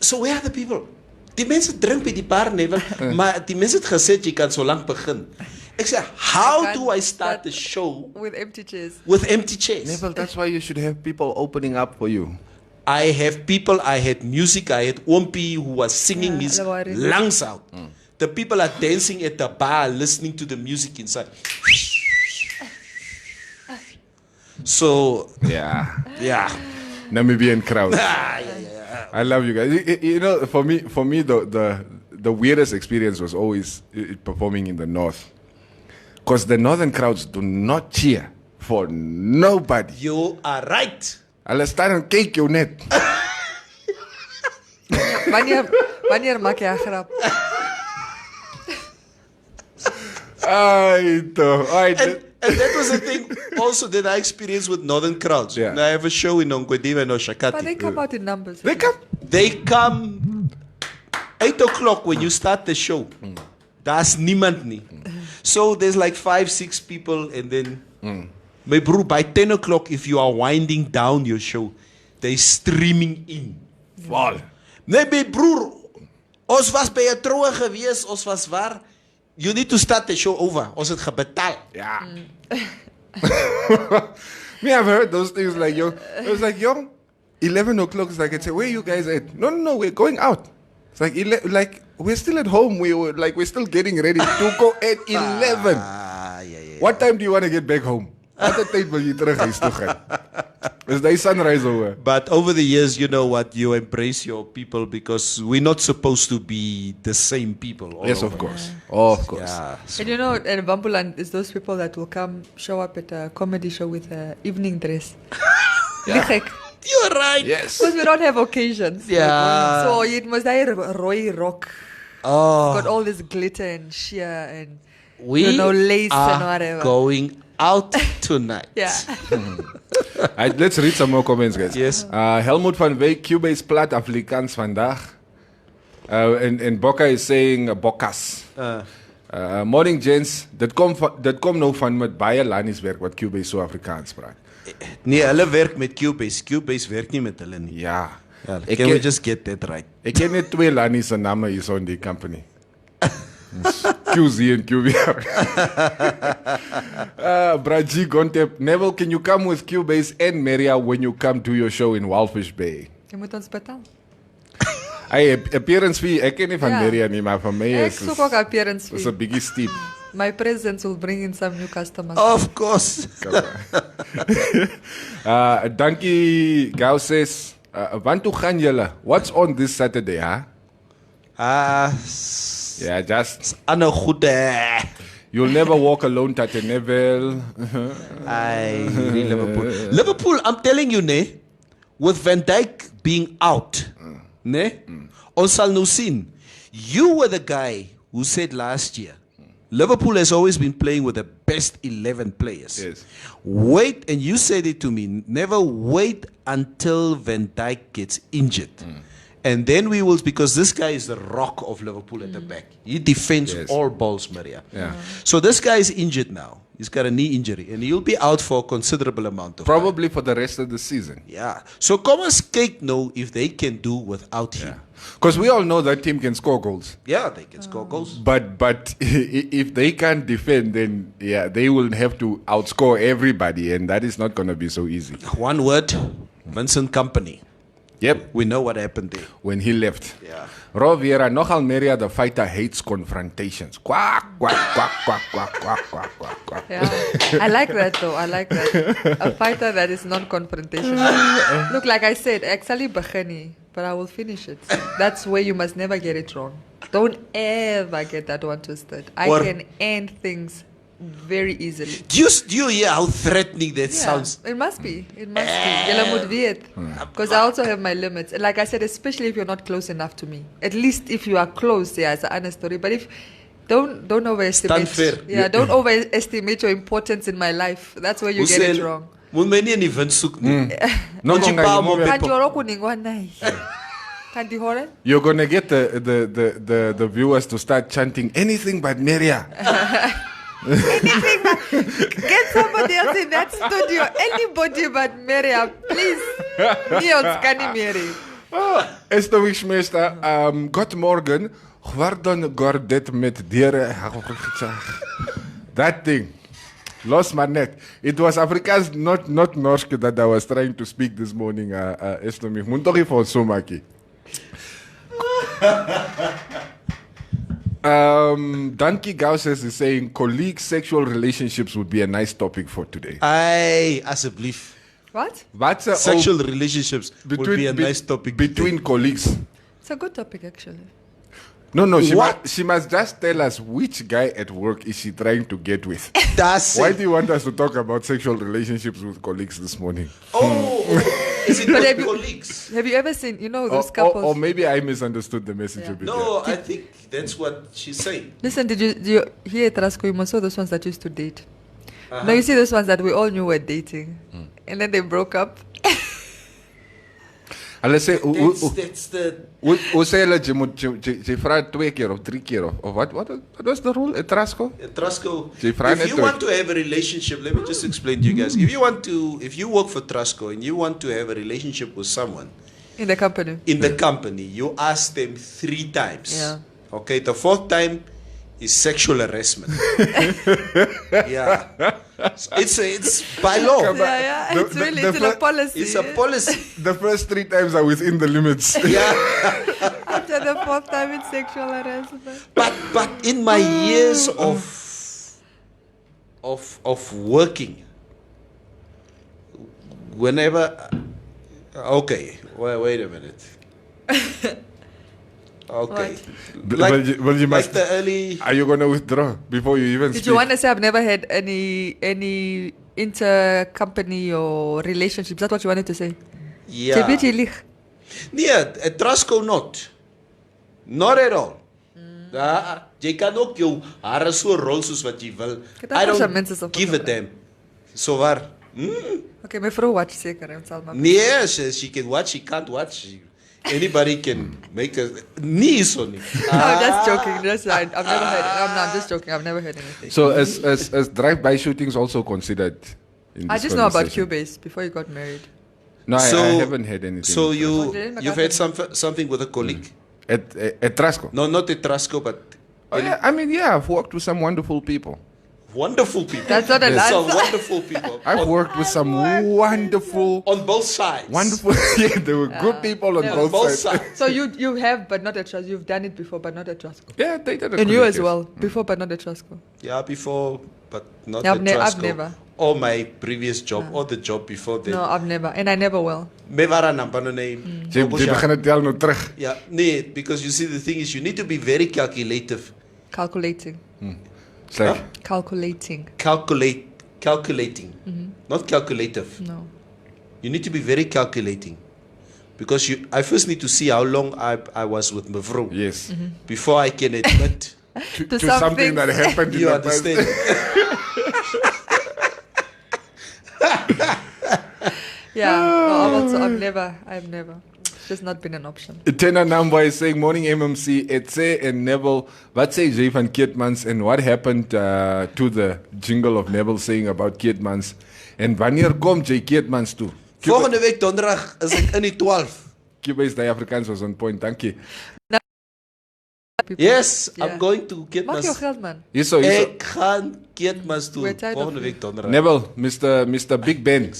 so where are the people? Die mense drink by die bar, Neville, maar die mense het gesê jy kan so lank begin. Ek sê, how do I start the show with empty chairs? With empty chairs. Neville, that's why you should have people opening up for you. I have people, I had music, I had Oompie who was singing his lungs out. The people are dancing at the bar, listening to the music inside. So, yeah. Namibian crowd. I love you guys. For me, the weirdest experience was always performing in the north, because the northern crowds do not cheer for nobody. You are right. Hulle staan en kyk jou net. Wanneer maak jy 'n grap? And that was the thing also that I experienced with northern crowds. Yeah. I have a show in Ongwediva and Oshakati. But they come out in numbers. They come 8 o'clock when you start the show. That's niemand nie. So there's like 5-6 people and then my bro, by 10 o'clock if you are winding down your show, they streaming in. Wow. Nee, my broer, ons was by 'n troue gewees, ons was waar. You need to start the show over. Ons het gebetaal. Yeah. Me, I've heard those things like, it was like, 11 o'clock, it's like, I'd say, where you guys at? No, we're going out. It's like, we're still at home. We're still getting ready to go at 11. What time do you want to get back home? Watter tyd wil jy terug huis toe gaan? Is die sunrise over? But over the years, you know what, you embrace your people because we're not supposed to be the same people. Yes, of course. Of course. Yeah, so. And in Bambuland, is those people that will show up at a comedy show with an evening dress. You're right. Yes. Because we don't have occasions. Yeah. So it must be a roy rock. Got all this glitter and sheer and lace and whatever. Going out tonight. Yeah. Let's read some more comments, guys. Yes. Helmut van Wyk, Cubase plat Afrikaans vandag. And Bokka is saying Bokkas. Morning, gents. Dit kom nou van met baie Lannies werk wat Cubase so Afrikaans praat. Nee, hulle werk met Cubase. Cubase werk nie met hulle nie. Ja. Can we just get that right? Ek ken net 2 Lannies se name hier so in die company. QZ and QVR. Braji Gontep, Neville, can you come with Cubase and Maria when you come to your show in Walvish Bay? Jy moet ons betaal. Appearance fee, ek ken nie van Maria nie, maar van my Ek soek ook appearance fee. It's a biggie steep. My presence will bring in some new customers. Of course. Dankie, Gau says, want toe gaan julle? What's on this Saturday, huh? Yeah, just Anno goede. You'll never walk alone, Tate Neville. Liverpool. Liverpool, I'm telling you, ne, with Van Dijk being out, ne, ons sal nou sien. You were the guy who said last year, Liverpool has always been playing with the best 11 players. Yes. Wait, and you said it to me, never wait until Van Dijk gets injured. And then we will, because this guy is the rock of Liverpool at the back. He defends Yes. all balls, Maria. Yeah. So this guy is injured now. He's got a knee injury, and he'll be out for a considerable amount of time. Probably for the rest of the season. Yeah. So come on, Skate know if they can do without him. Because we all know that team can score goals. Yeah, they can score goals. But if they can't defend, then they will have to outscore everybody, and that is not going to be so easy. One word, Vincent Company. Yep. We know what happened there. When he left. Yeah. Roviera, nogal Meria, the fighter, hates confrontations. Quack, quack, quack, quack, quack, quack, quack, quack, quack. Yeah, I like that though. I like that. A fighter that is non-confrontational. Look, like I said, actually begini, but I will finish it. That's where you must never get it wrong. Don't ever get that one twisted. I can end things very easily. Do you hear how threatening that sounds? It must be. It must be. Julle moet weet. Because I also have my limits. And like I said, especially if you're not close enough to me. At least if you are close, it's an honest story. But if don't overestimate. Stand fair. Yeah, don't overestimate your importance in my life. That's where you get it wrong. Moet my nie in die wind soek nie. No, Moet jy no, pa no, hom no, op- Kan jy ook nie nee. Kan jy hoor? You're going to get the viewers to start chanting anything but Meria. Anything but get somebody else in that studio. Anybody but Maria, please. Niels kan nie meer hê. Esther Wishmeester, God morgen, Gwardon Gordet met diere. That thing. Lost my net. It was Afrikaans, not Norske that I was trying to speak this morning, Esther. Moet toch even so maki. Danky Gauses is saying colleague sexual relationships would be a nice topic for today. Ai, asseblief. What? What's a Sexual relationships would be a nice topic. between colleagues. It's a good topic actually. No, What? she must just tell us which guy at work is she trying to get with. That's Why it. do you want us to talk about sexual relationships with colleagues this morning? Oh, is it But with have you- colleagues? Have you ever seen, those Or couples? maybe I misunderstood the message Yeah. a bit. No, I think that's what she's saying. Listen, did you hear Trasco? You must saw those ones that used to date. No, you see those ones that we all knew were dating. And then they broke up. And let's say, That's the hoe sê hulle jy vra 2 keer of 3 keer of what was the rule at Trasco? Trasco. Jy vra net If you terug. want to have a relationship, let me just explain to you guys. If you work for Trasco and you want to have a relationship with someone In the company. in the company, you ask them 3 times. Yeah. Okay, the 4th time is sexual harassment. Yeah, it's by law. Yeah, it's really it's a policy. It's a policy. The first 3 times are within the limits. Yeah. After the 4th time, it's sexual harassment. But in my years of working, whenever okay, wait a minute. Okay, Well, you like must. the early. Are you going to withdraw before you even Did speak? you want to say I've never had any inter-company or relationships? That's what you wanted to say? Yeah. Nee, at Trasco not at all. Jy kan ook jou hare so rol soos wat jy wil. I don't give a damn. So waar? Okay, my vrouw watch zeker. Nee, she can watch, she can't watch. Anybody can make a nie so nie. I'm just joking. I've never heard. I'm just joking. I've never heard anything. So as drive-by shootings also considered in I this just know about conversation? Cubase before you got married. No, So- I haven't had anything. So didn't you've had something with a colleague? at Trasco? No, not at Trasco, but Oh, yeah, I mean, yeah, I've worked with some wonderful people. wonderful people. That's not an Some answer. wonderful people. I've worked with some wonderful, On both sides. yeah, there were good people on yeah. both, Both sides. sides. So you have, but not at Trasco. You've done it before, but not at Trasco. Yeah, they did a And good you as case. well, before, but not at Trasco. Yeah, before, but not Yeah, at I've Trasco. never. Or my previous job, or the job before that. No, I've never, and I never will. Me wara namba no name. Jy begin het tel nou terug. Yeah, nee, because you see the thing is you need to be very calculative. Calculating. It's like, Calculating. Calculating. Not calculative. No. You need to be very calculating. Because I first need to see how long I was with Mevrouw. yes. Before I can admit. To some something things. that happened in You the past. understand? Yeah. No, I've never. It's just not been an option. Tena Namba is saying, morning MMC, Etse and Neville. What say Jay van Keetmans and what happened to the jingle of Neville saying about Keetmans? En wanneer kom Jay Keetmans toe? Volgende week donderdag is ek in die 12. Cuba is the Afrikaans was on point, thank you. Yes, I'm going to Mag jou Keetmans. geld, man. Ek gaan Keetmans toe We're tired volgende of week donderdag. Neville, Mr. Big Ben,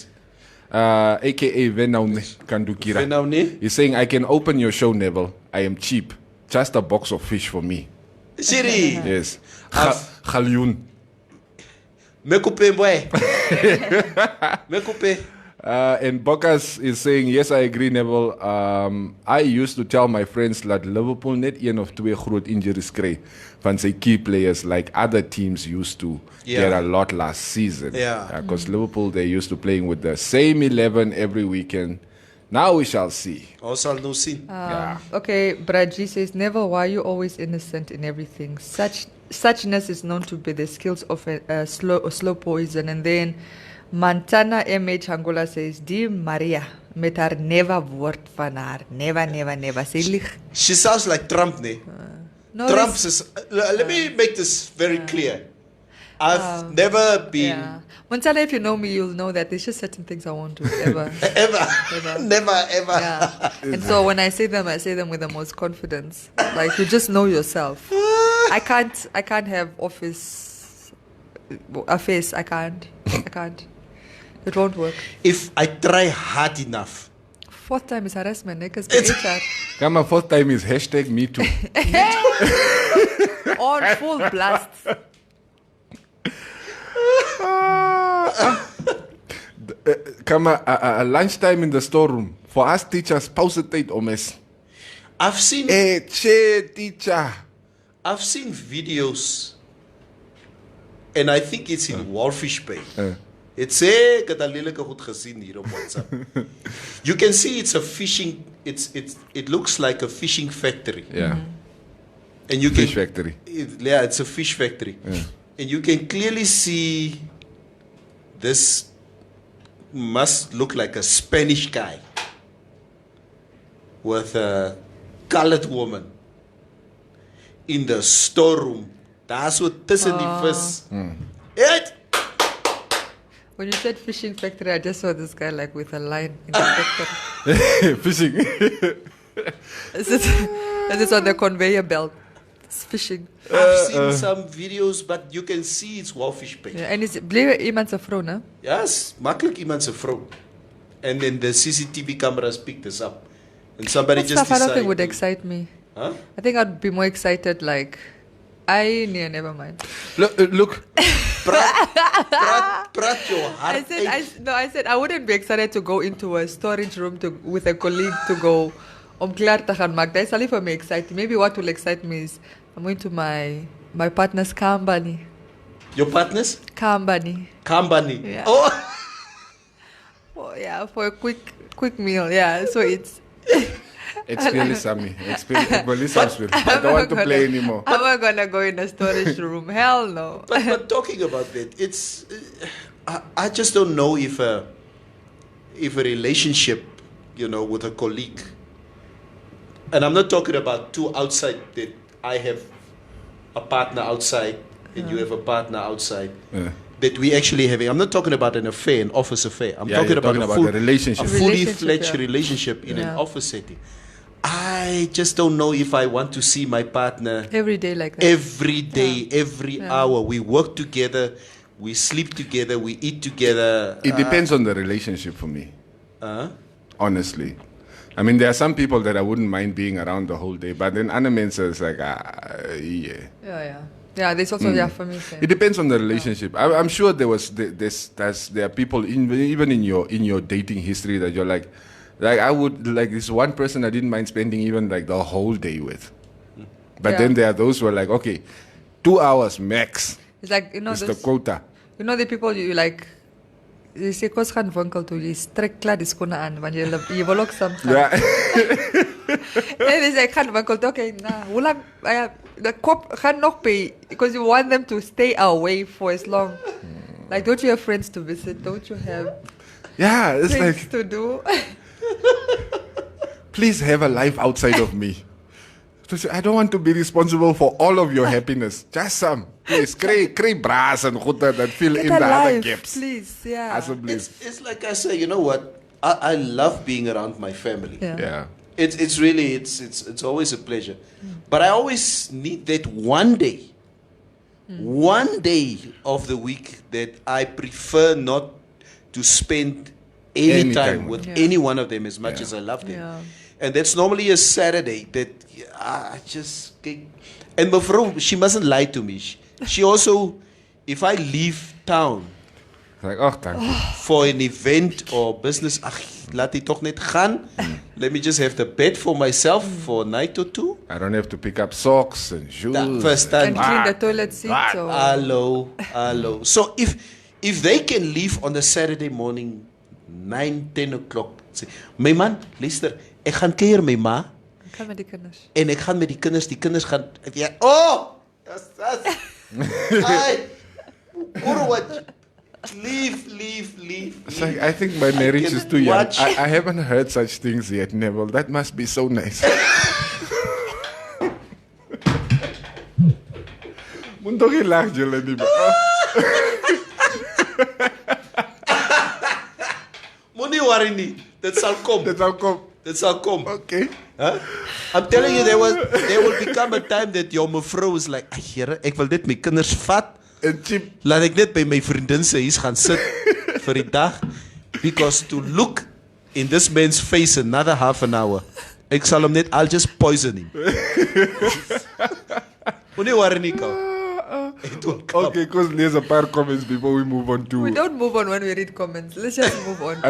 aka Venaune Kandukira. Venaune? He's saying, I can open your show, Neville. I am cheap. Just a box of fish for me. Siri, Yes. Galjoen. me coupe boy. Me coupe. And Bokas is saying, yes, I agree, Neville. I used to tell my friends that Liverpool net een of twee groot injuries kry van sy key players like other teams used to get a lot last season. Yeah. Because Liverpool, they used to playing with the same 11 every weekend. Now we shall see. Ons sal nou sien. Okay, Braji says, Neville, why are you always innocent in everything? Suchness is known to be the skills of a slow poison. And then Montana MH Angola says, Die Maria, met haar never woord van haar. Never. Sy lieg. She sounds like Trump, nee. No, Trump this- says, let me make this very clear. I've never been, Yeah. Montana, if you know me, you'll know that there's just certain things I won't do ever. ever, never, ever. Yeah. And so when I say them with the most confidence. Like, you just know yourself. I can't have office affairs. I can't. It won't work. If I try hard enough, Fourth time is harassment, because HR Come on, fourth time is hashtag me too. on full blast. Come on, lunchtime in the storeroom. For us teachers, pause the tyd om is. I've seen Teacher. I've seen videos, and I think it's in Wolfish Bay. It's ek het al lelike goed gesien hier op WhatsApp. You can see it's a fishing. It looks like a fishing factory. Yeah. And you Fish can, factory. it's a fish factory. And you can clearly see this must look like a Spanish guy with a colored woman in the storeroom. That's what tussen die vis. It. When you said fishing factory, I just saw this guy like with a line in the factory. Fishing. Is it on the conveyor belt? It's fishing. I've seen some videos, but you can see it's Wolfish Bay. Yeah, and is bleef iemand se vrou, né? Yes, makkelijk iemand zijn vrouw. And then the CCTV cameras picked this up. And somebody That just stuff I don't think decided would to- excite me. Huh? I think I'd be more excited like never mind. Look. Praat your heart uit. I said I wouldn't be excited to go into a storage room with a colleague to go om klaar te gaan maak. That is only for me exciting. Maybe what will excite me is I'm going to my partner's company. Your partners? Company. Company. Yeah. Oh, Oh, yeah, for a quick meal. Yeah, so it's. Experience Sammy. I don't want to play anymore. I'm not gonna go in a storage room. Hell no. but talking about that, it's I just don't know if a relationship, with a colleague, and I'm not talking about two outside, that I have a partner outside and you have a partner outside. That we actually having. I'm not talking about an affair, an office affair. I'm talking about a relationship. a fully Relationship, fledged yeah. relationship in an Yeah. office setting. I just don't know if I want to see my partner Every day like that. every day, every hour. We work together, we sleep together, we eat together. It depends on the relationship for me. Honestly. I mean, there are some people that I wouldn't mind being around the whole day, but then other men say it's like, yeah. Yeah, there's also for me. Same. It depends on the relationship. I'm sure there are people even in your dating history that you're like I would like this one person I didn't mind spending even like the whole day with. But then there are those who are like, okay, 2 hours max. It's like It's the quota. the people you like. Jy sê kos gaan winkel toe, jy trek klaar die skoene aan want jy wil ook saam gaan. Yeah. En jy sê ek gaan winkel toe, okay, hoe lang the kop gaan nog by because you want them to stay away for as long. Like, don't you have friends to visit? Don't you have Yeah, it's things like to do? please have a life outside of me. So I don't want to be responsible for all of your happiness. Just some. Please, create brass and goede that fill in the other gaps. Please, yeah. It's like I say, you know what? I love being around my family. Yeah. It's really it's always a pleasure. But I always need that one day of the week that I prefer not to spend any time with any one of them as much as I love them. Yeah. And that's normally a Saturday that I just and mevrouw, she mustn't lie to me. She also, if I leave town like, oh, thank you. For an event or business, laat die toch net gaan. Let me just have the bed for myself for a night or two. I don't have to pick up socks and shoes. And clean the toilet seat. Hello. So if they can leave on a Saturday morning 9-10 o'clock, say, my man, luister, ek gaan kuier my ma. Ek gaan met die kinders. En ek gaan met die kinders gaan. Ja, oh! That's. Ai. What? Leave. It's like, I think my marriage is too young. I haven't heard such things yet, Neville. That must be so nice. Moet toch niet lachen, jullie niet meer. Moet niet worry niet. Dat zal komen. Okay. Huh? I'm telling you, there will become a time that your mevrouw is like, Here, ek wil dit my kinders vat. Laat ek net by my vriendin se huis gaan sit vir die dag. Because to look in this man's face another half an hour, ek sal hom net, I'll just poison him. Moenie worry nie, Kou. Okay, because there's a paar comments before we move on to... We don't move on when we read comments. Let's just move on.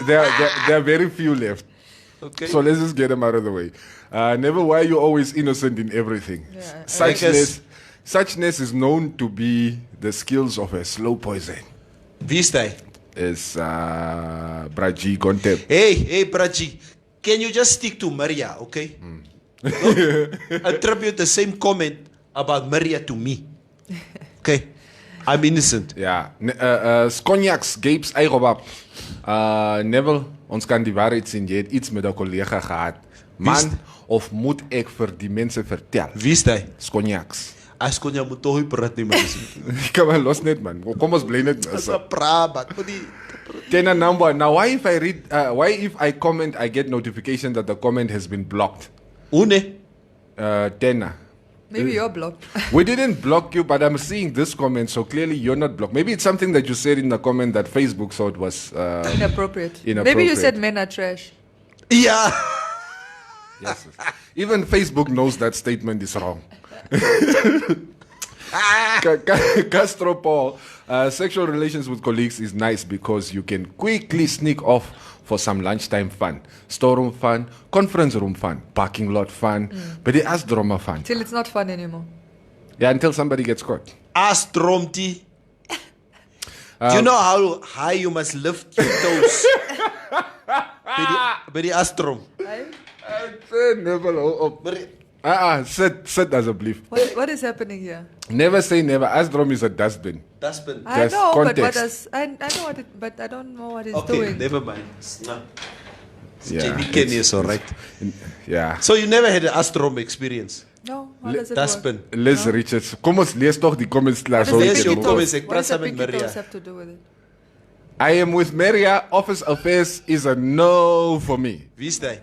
There are very few left. Okay. So let's just get them out of the way. Never, why are you always innocent in everything? Yeah. Suchness is known to be the skills of a slow poison. Wie is hy? Is Braji Gontep. Hey, Braji. Can you just stick to Maria, okay? Don't attribute the same comment about Maria to me. Okay? I'm innocent. Ja. Skonjaks, Gapes, Eigobab. Neville, ons kan die waarheid sien. Jy het iets met 'n kollega gehad. Man, of moet ek vir die mense vertel? Wie is hy? Skonjaks. As kon jy moet toch praat nie, man. Kom maar los net, man. Kom ons bly net. As 'n praat, Tena number. Now, why if I comment, I get notification that the comment has been blocked? Une? Tena. Maybe you're blocked. We didn't block you, but I'm seeing this comment, so clearly you're not blocked. Maybe it's something that you said in the comment that Facebook thought was inappropriate. Maybe you said men are trash. Yeah. Yes. Even Facebook knows that statement is wrong. Castro Paul, sexual relations with colleagues is nice because you can quickly sneak off for some lunchtime fun, storeroom fun, conference room fun, parking lot fun, but the Asdroma fun. Till it's not fun anymore. Yeah, until somebody gets caught. Astromti. Do you know how high you must lift your toes? By the astrom. Sit as a belief. What is happening here? Never say never. Asdrom is a dustbin. Dustbin. I know, context. I know what it, but I don't know what it's okay, doing. Never mind. No. Yeah, is all right. Yeah. So you never had an astrom experience? No. How does it dustbin. work? Liz Richards. Kom ons lees toch die comments klaar. What Lees jou comments. does the pinky toes have to do with it? I am with Maria. Office affairs is a no for me. Wie is hy?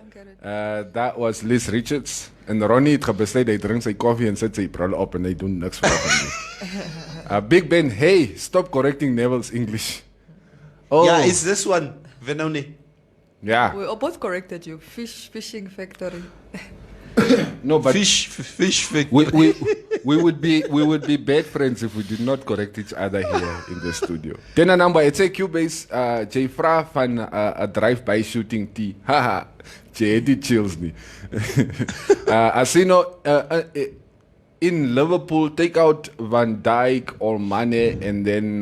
That was Liz Richards. En Ronnie het gebesluit, hy drink sy koffie en sit sy bril op en hy doen niks vir hom. Big Ben, hey, stop correcting Neville's English. Oh. Yeah, it's this one. Venoni. Yeah. We both corrected you. Fishing factory. No, but fish factory. we would be bad friends if we did not correct each other here in the studio. Tena number, it's a Cubase, jy vra van a drive-by shooting tea. Haha. Jy het die chills nie. Asino, in Liverpool, take out Van Dijk or Mane, and then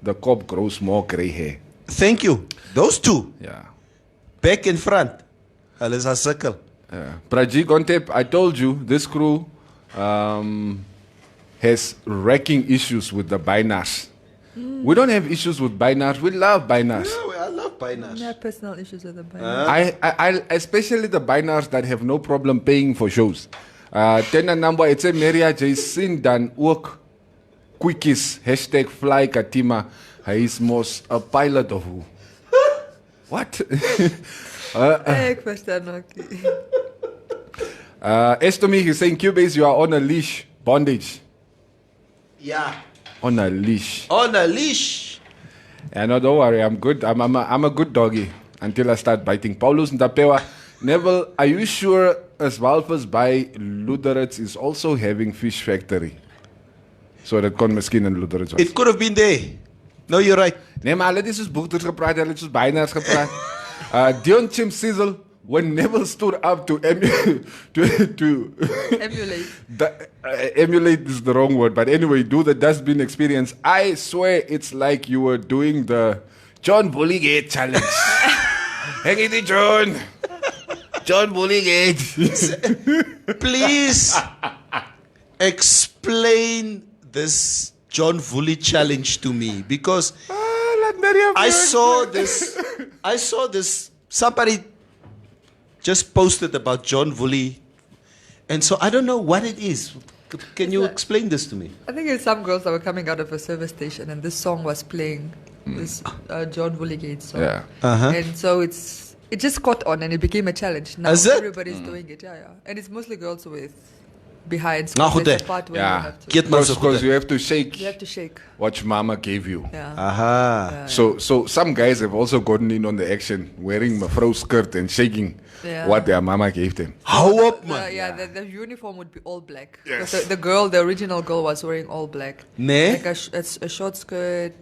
the cop grows more grey hair. Thank you. Those two. Yeah. Back and front. Hulle is a circle. Praji Gontep, I told you, this crew has wrecking issues with the binars. We don't have issues with binars. We love binars. Yeah, I love Binars. Yeah, personal issues with the binary. I especially the binars that have no problem paying for shows. Tena number it's a Maria Jason dan ook quickies #fly Katima. He is most a pilot of who? What? Ek verstaan ook. Estomi is saying Cubase, you are on a leash, bondage. Yeah. On a leash. On a leash. Yeah, no, don't worry, I'm good. I'm a good doggy until I start biting. Paulus Ndapewa, Neville, are you sure as Walpers by Luderitz is also having fish factory? So dat kon miskien in Luderitz was. It could have been there. No, you're right. Nee, maar hulle het soos boeters gepraat, hulle het soos bynaars gepraat. Dion Chim Sizzle, when Neville stood up to emulate. Emulate is the wrong word, but anyway, do the dustbin experience. I swear it's like you were doing the John Bullygate challenge. Hang it, John. John Bullygate. Please explain this John Woolley challenge to me, because I saw this. Somebody just posted about John Woolley, and so I don't know what it is. Can you explain this to me? I think it's some girls that were coming out of a service station, and this song was playing. This John Woolligate song. Yeah. And so it just caught on, and it became a challenge. Now Is it? everybody's doing it. Yeah. And it's mostly girls with behinds. Nou, goed, There's hè. a part where Yeah. you have to. Because you have to shake You have to shake. what your mama gave you. Yeah. Aha. So some guys have also gotten in on the action, wearing mevrouw's skirt and shaking Yeah. what their mama gave them. How up, man? The uniform would be all black. Yes. Because the original girl was wearing all black. Nee? Like a short skirt,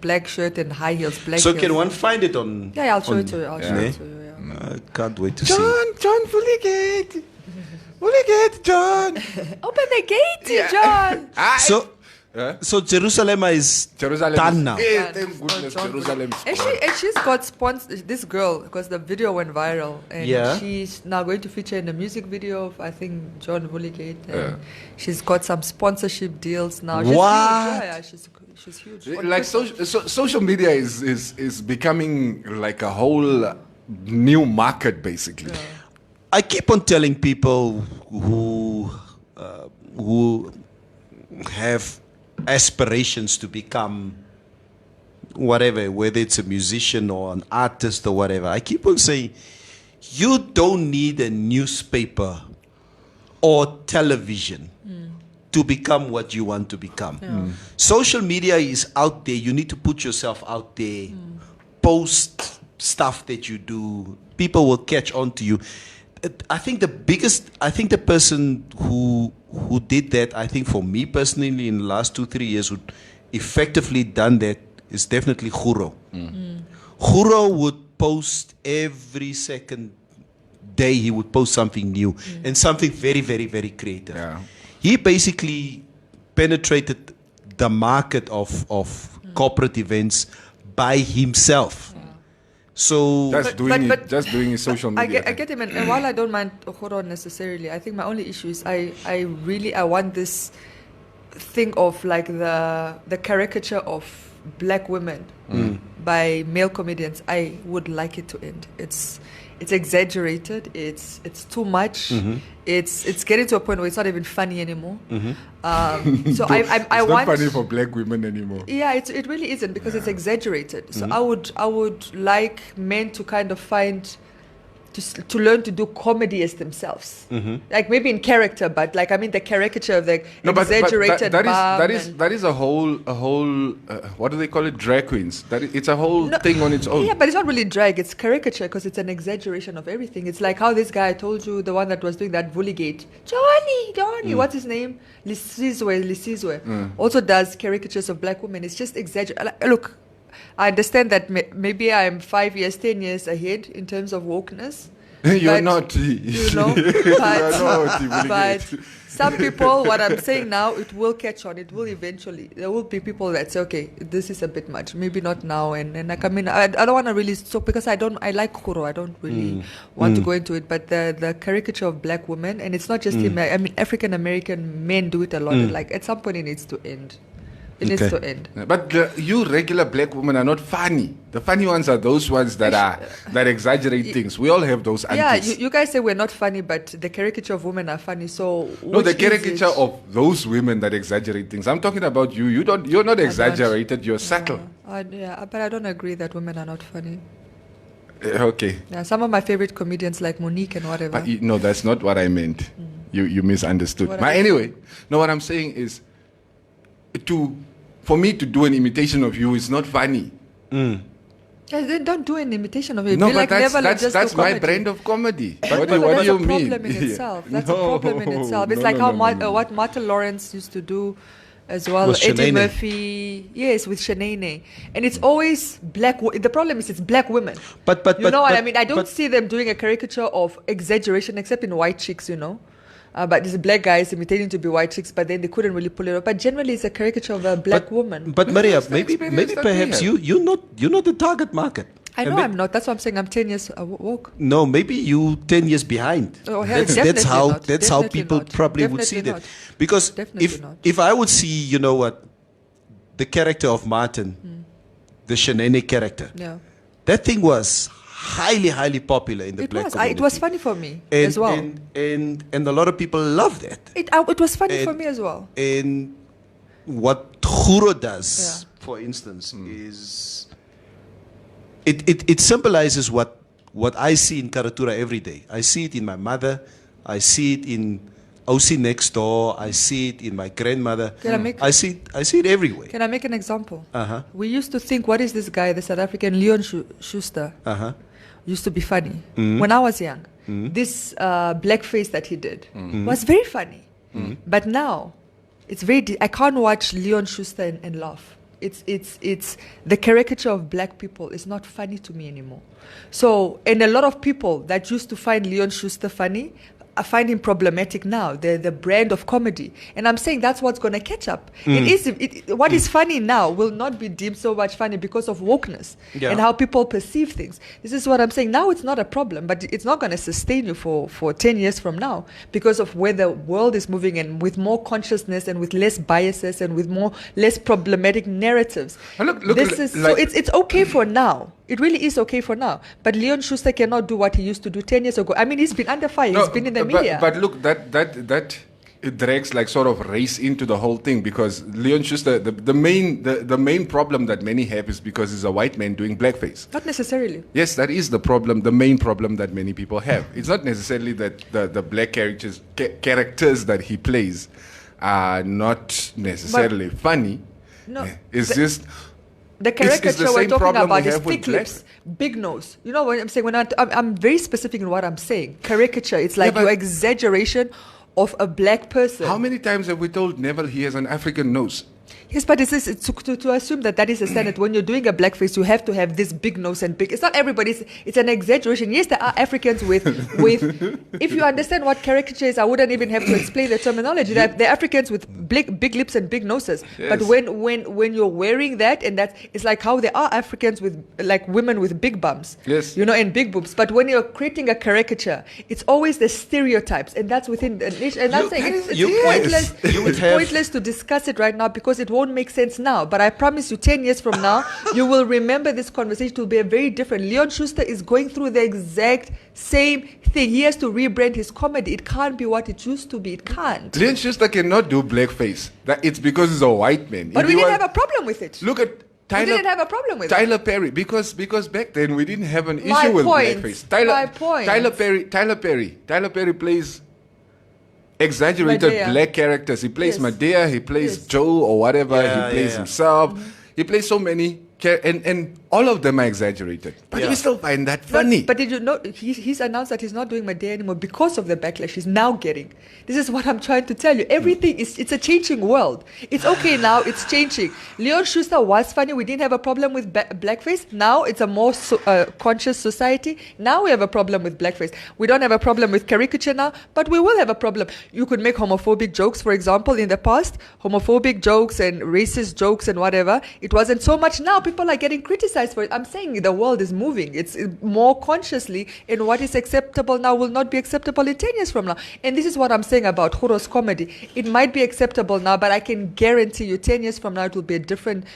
black shirt, and high heels. Black So heels. can one find it on? Yeah, I'll show it to you. I'll show Nee? it to you. Yeah. I can't wait to see. John Woolligate. Woolligate, John. Open the gate, John. So Jerusalem is Jerusalem. done now. Hey, thank goodness, John Jerusalem. And she's got sponsored. This girl, because the video went viral, and Yeah. she's now going to feature in a music video of, I think, John Woolligate. And Yeah. she's got some sponsorship deals now. She's What? Huge. Yeah, she's huge. On Like Twitter. social media is becoming like a whole new market, basically. I keep on telling people who have aspirations to become whatever, whether it's a musician or an artist or whatever. I keep on saying, you don't need a newspaper or television to become what you want to become. Social media is out there. You need to put yourself out there. Post stuff that you do. People will catch on to you. I think the person who did that, I think for me personally in the last 2-3 years who effectively done that is definitely Guro. Guro would post every second day. He would post something new and something very, very, very creative. Yeah. He basically penetrated the market of corporate events by himself. So Just doing his social media. I get him, and while I don't mind Okoro necessarily, I think my only issue is I want this thing of like the caricature of black women by male comedians. I would like it to end. It's exaggerated. It's too much. It's getting to a point where it's not even funny anymore. So I it's want. not funny for black women anymore. Yeah, it really isn't, because it's exaggerated. So I would like men to kind of find to learn to do comedy as themselves, like maybe in character, but like the caricature of the exaggerated. That is a whole what do they call it? Drag queens. It's a whole thing on its own. Yeah, but it's not really drag. It's caricature because it's an exaggeration of everything. It's like how this guy I told you, the one that was doing that Woolligate, Johnny, what's his name? Lisizwe, also does caricatures of black women. It's just exaggerate. Look, I understand that maybe I'm 5 years, 10 years ahead in terms of wokeness. You're but, not. You know, but some people, what I'm saying now, it will catch on. It will eventually. There will be people that say, okay, this is a bit much. Maybe not now. And like, I don't want to really talk because I like Kuro. I don't really want to go into it. But the caricature of black women, and it's not just him. I mean, African American men do it a lot. Like at some point, it needs to end. It needs to end. But you regular black women are not funny. The funny ones are those ones that exaggerate things. We all have those aunties. Yeah, you guys say we're not funny, but the caricature of women are funny. So no, the caricature of those women that exaggerate things. I'm talking about you. You're not exaggerated. You're subtle. Yeah, but I don't agree that women are not funny. Okay. Yeah, some of my favorite comedians like Monique and whatever. But no, that's not what I meant. You misunderstood. But anyway, no, what I'm saying is, for me to do an imitation of you is not funny. Yeah, then don't do an imitation of it. No, Be but like that's my brand of comedy. What do you mean? That's a problem in itself. That's a problem in itself. It's like what Martin Lawrence used to do as well. With Eddie Shanae. Murphy, yes, with Shanae. And it's always black. The problem is it's black women. But you know what I mean? I don't see them doing a caricature of exaggeration except in white chicks, you know. But these black guys imitating to be white chicks, but then they couldn't really pull it off. But generally, it's a caricature of a black woman. But Maria, maybe perhaps you're not the target market. I know I'm not. That's what I'm saying. I'm 10 years woke. No, maybe you 10 years behind. Oh, hell, that's how not. that's how Definitely people not. probably Definitely would see not. that. Because Definitely not. if I would see, you know what, the character of Martin, the Shanae character, that thing was highly popular in the black community. It was funny for me as well. And a lot of people loved that. It was funny for me as well. And what Guro does, for instance, is it symbolizes what I see in Karatura every day. I see it in my mother. I see it in OC next door. I see it in my grandmother. I see it everywhere. Can I make an example? Uh-huh. We used to think, what is this guy, the South African Leon Schuster? Uh-huh. Used to be funny. When I was young, this blackface that he did was very funny. But now, it's very. I can't watch Leon Schuster and laugh. It's the caricature of black people is not funny to me anymore. So, and a lot of people that used to find Leon Schuster funny, I find him problematic now. The brand of comedy, and I'm saying that's what's going to catch up. What is funny now will not be deemed so much funny because of wokeness and how people perceive things. This is what I'm saying. Now it's not a problem, but it's not going to sustain you for 10 years from now because of where the world is moving and with more consciousness and with less biases and with less problematic narratives. So it's okay for now. It really is okay for now. But Leon Schuster cannot do what he used to do 10 years ago. I mean, he's been under fire. He's been in the media. But look, that it drags like sort of race into the whole thing because Leon Schuster, the main problem that many have is because he's a white man doing blackface. Not necessarily. Yes, that is the problem, the main problem that many people have. It's not necessarily that the black characters that he plays are not necessarily funny. No. It's just... The caricature we're talking about is thick black. lips, big nose. You know what I'm saying? I'm very specific in what I'm saying. Caricature, it's like your exaggeration of a black person. How many times have we told Neville he has an African nose? Yes, but it's to assume that is a standard. When you're doing a blackface, you have to have this big nose and big. It's not everybody. It's an exaggeration. Yes, there are Africans with. If you understand what caricature is, I wouldn't even have to explain the terminology. There are Africans with big lips and big noses. Yes. But when you're wearing that, and it's like how there are Africans with like women with big bums. Yes. You know, and big boobs. But when you're creating a caricature, it's always the stereotypes, and that's within the niche. And I'm saying it's pointless. It's pointless to discuss it right now because it won't make sense now, but I promise you 10 years from now you will remember this conversation to be a very different. Leon Schuster is going through the exact same thing. He has to rebrand his comedy. It can't be what it used to be. It can't. Leon Schuster cannot do blackface. It's because he's a white man. But we didn't have a problem with it. Look at Tyler. We didn't have a problem with Tyler Perry because back then we didn't have an issue with blackface. Tyler Perry plays exaggerated Madea. black characters. He plays Madea, he plays Joe or whatever, he plays himself. He plays so many and all of them are exaggerated. But we still find that funny. But did you know he's announced that he's not doing Madea anymore because of the backlash he's now getting. This is what I'm trying to tell you. Everything it's a changing world. It's okay now, it's changing. Leon Schuster was funny. We didn't have a problem with blackface. Now it's a more conscious society. Now we have a problem with blackface. We don't have a problem with caricature now, but we will have a problem. You could make homophobic jokes, for example, in the past, homophobic jokes and racist jokes and whatever. It wasn't so much now. people are getting criticized for it. I'm saying the world is moving. It's more consciously, and what is acceptable now will not be acceptable in 10 years from now. And this is what I'm saying about Huro's comedy. It might be acceptable now, but I can guarantee you 10 years from now it will be a different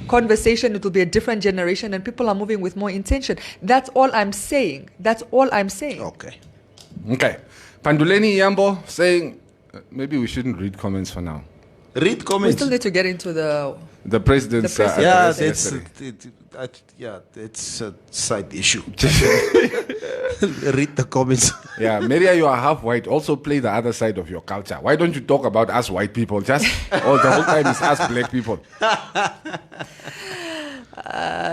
conversation. It will be a different generation, and people are moving with more intention. That's all I'm saying. Okay. Panduleni Yambo saying maybe we shouldn't read comments for now. Read We comments. still need to get into the president's Yeah, address that's yesterday. it's a side issue. Read the comments. Yeah, Maria, you are half white. Also play the other side of your culture. Why don't you talk about us white people? Just the whole time is us black people.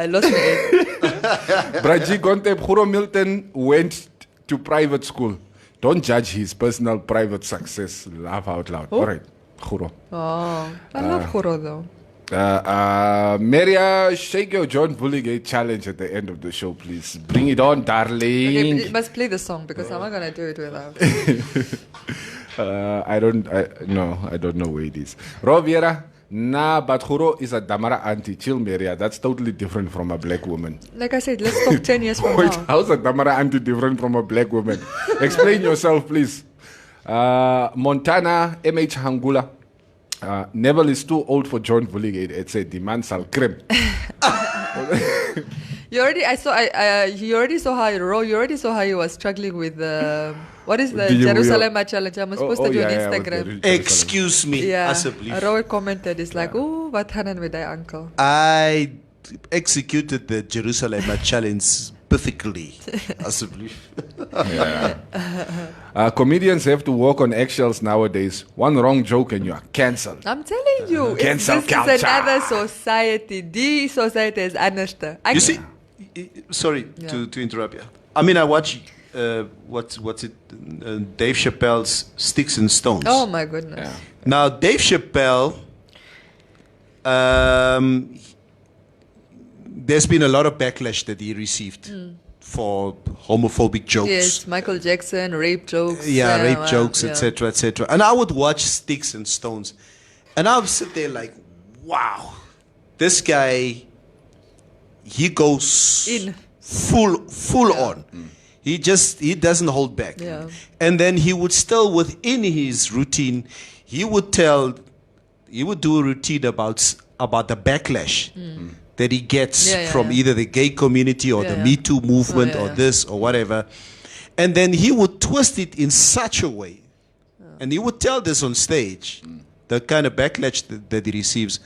lost my Braji Gonte Khuro Milton went to private school. Don't judge his personal private success. Laugh out loud. All right, Khuro. Oh, I love Huro though. Maria, shake your John Bulligate challenge at the end of the show, please. Bring it on, darling. Okay, you must play the song because I'm not gonna do it without. I don't know where it is. Roviera, nah, but Khuro is a Damara auntie. Chill, Maria. That's totally different from a black woman. Like I said, let's talk 10 years from Wait, now. how's a Damara auntie different from a black woman? Explain yourself, please. Montana, MH Hangula. Neville is too old for John Bulligate. It's a demand sal crib. You already saw how he was struggling with what is the Jerusalem challenge? I'm supposed to do on Instagram. Excuse me. Yeah, Asabli. Roy commented, it's like, oh, what happened with that uncle? I executed the Jerusalem challenge perfectly. Asabli. Comedians have to walk on eggshells nowadays. One wrong joke and you are cancelled. I'm telling you, Cancel this culture. is another society. The society is understood. You see, sorry to interrupt you. I mean, I watch what's it? Dave Chappelle's Sticks and Stones. Oh my goodness. Yeah. Now, Dave Chappelle, there's been a lot of backlash that he received for homophobic jokes. Yes, Michael Jackson, rape jokes. Rape jokes, yeah. etc., etc. And I would watch Sticks and Stones, and I would sit there like, wow, this guy, he goes In. full on. He doesn't hold back. Yeah. And then he would still, within his routine, he would do a routine about the backlash that he gets from either the gay community or the Me Too movement or this or whatever. And then he would twist it in such a way. And he would tell this on stage, the kind of backlash that he receives.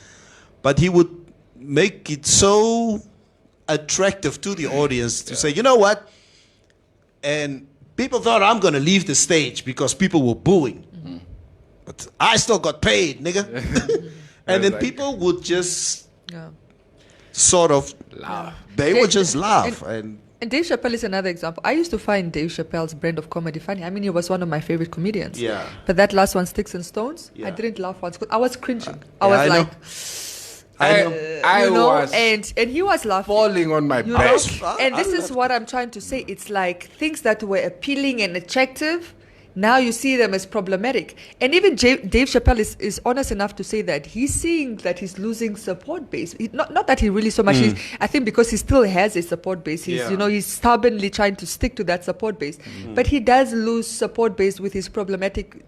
But he would make it so attractive to the audience to say, you know what? And people thought I'm going to leave the stage because people were booing. But I still got paid, nigga. And then people would just sort of laugh. They would just laugh. And Dave Chappelle is another example. I used to find Dave Chappelle's brand of comedy funny. I mean, he was one of my favorite comedians. Yeah. But that last one, Sticks and Stones, I didn't laugh once. I was cringing. I was like... I was and he was laughing, falling on my back. And this is what I'm trying to say. It's like things that were appealing and attractive, now you see them as problematic. And even Dave Chappelle is honest enough to say that he's seeing that he's losing support base. Not that he really so much is. I think because he still has a support base. He's stubbornly trying to stick to that support base. But he does lose support base with his problematic,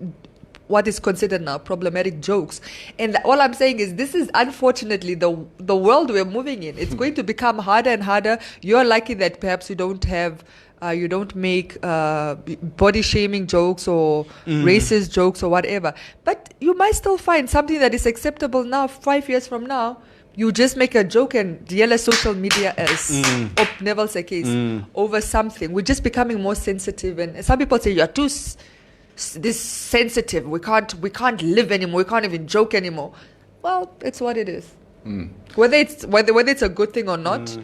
what is considered now problematic jokes. And all I'm saying is this is unfortunately the world we're moving in. It's going to become harder and harder. You're lucky that perhaps you don't make body shaming jokes or racist jokes or whatever. But you might still find something that is acceptable now. 5 years from now, you just make a joke and yell at social media as op Neville case over something. We're just becoming more sensitive. And some people say you're too this sensitive. We can't live anymore. We can't even joke anymore. Well, it's what it is. Whether it's a good thing or not,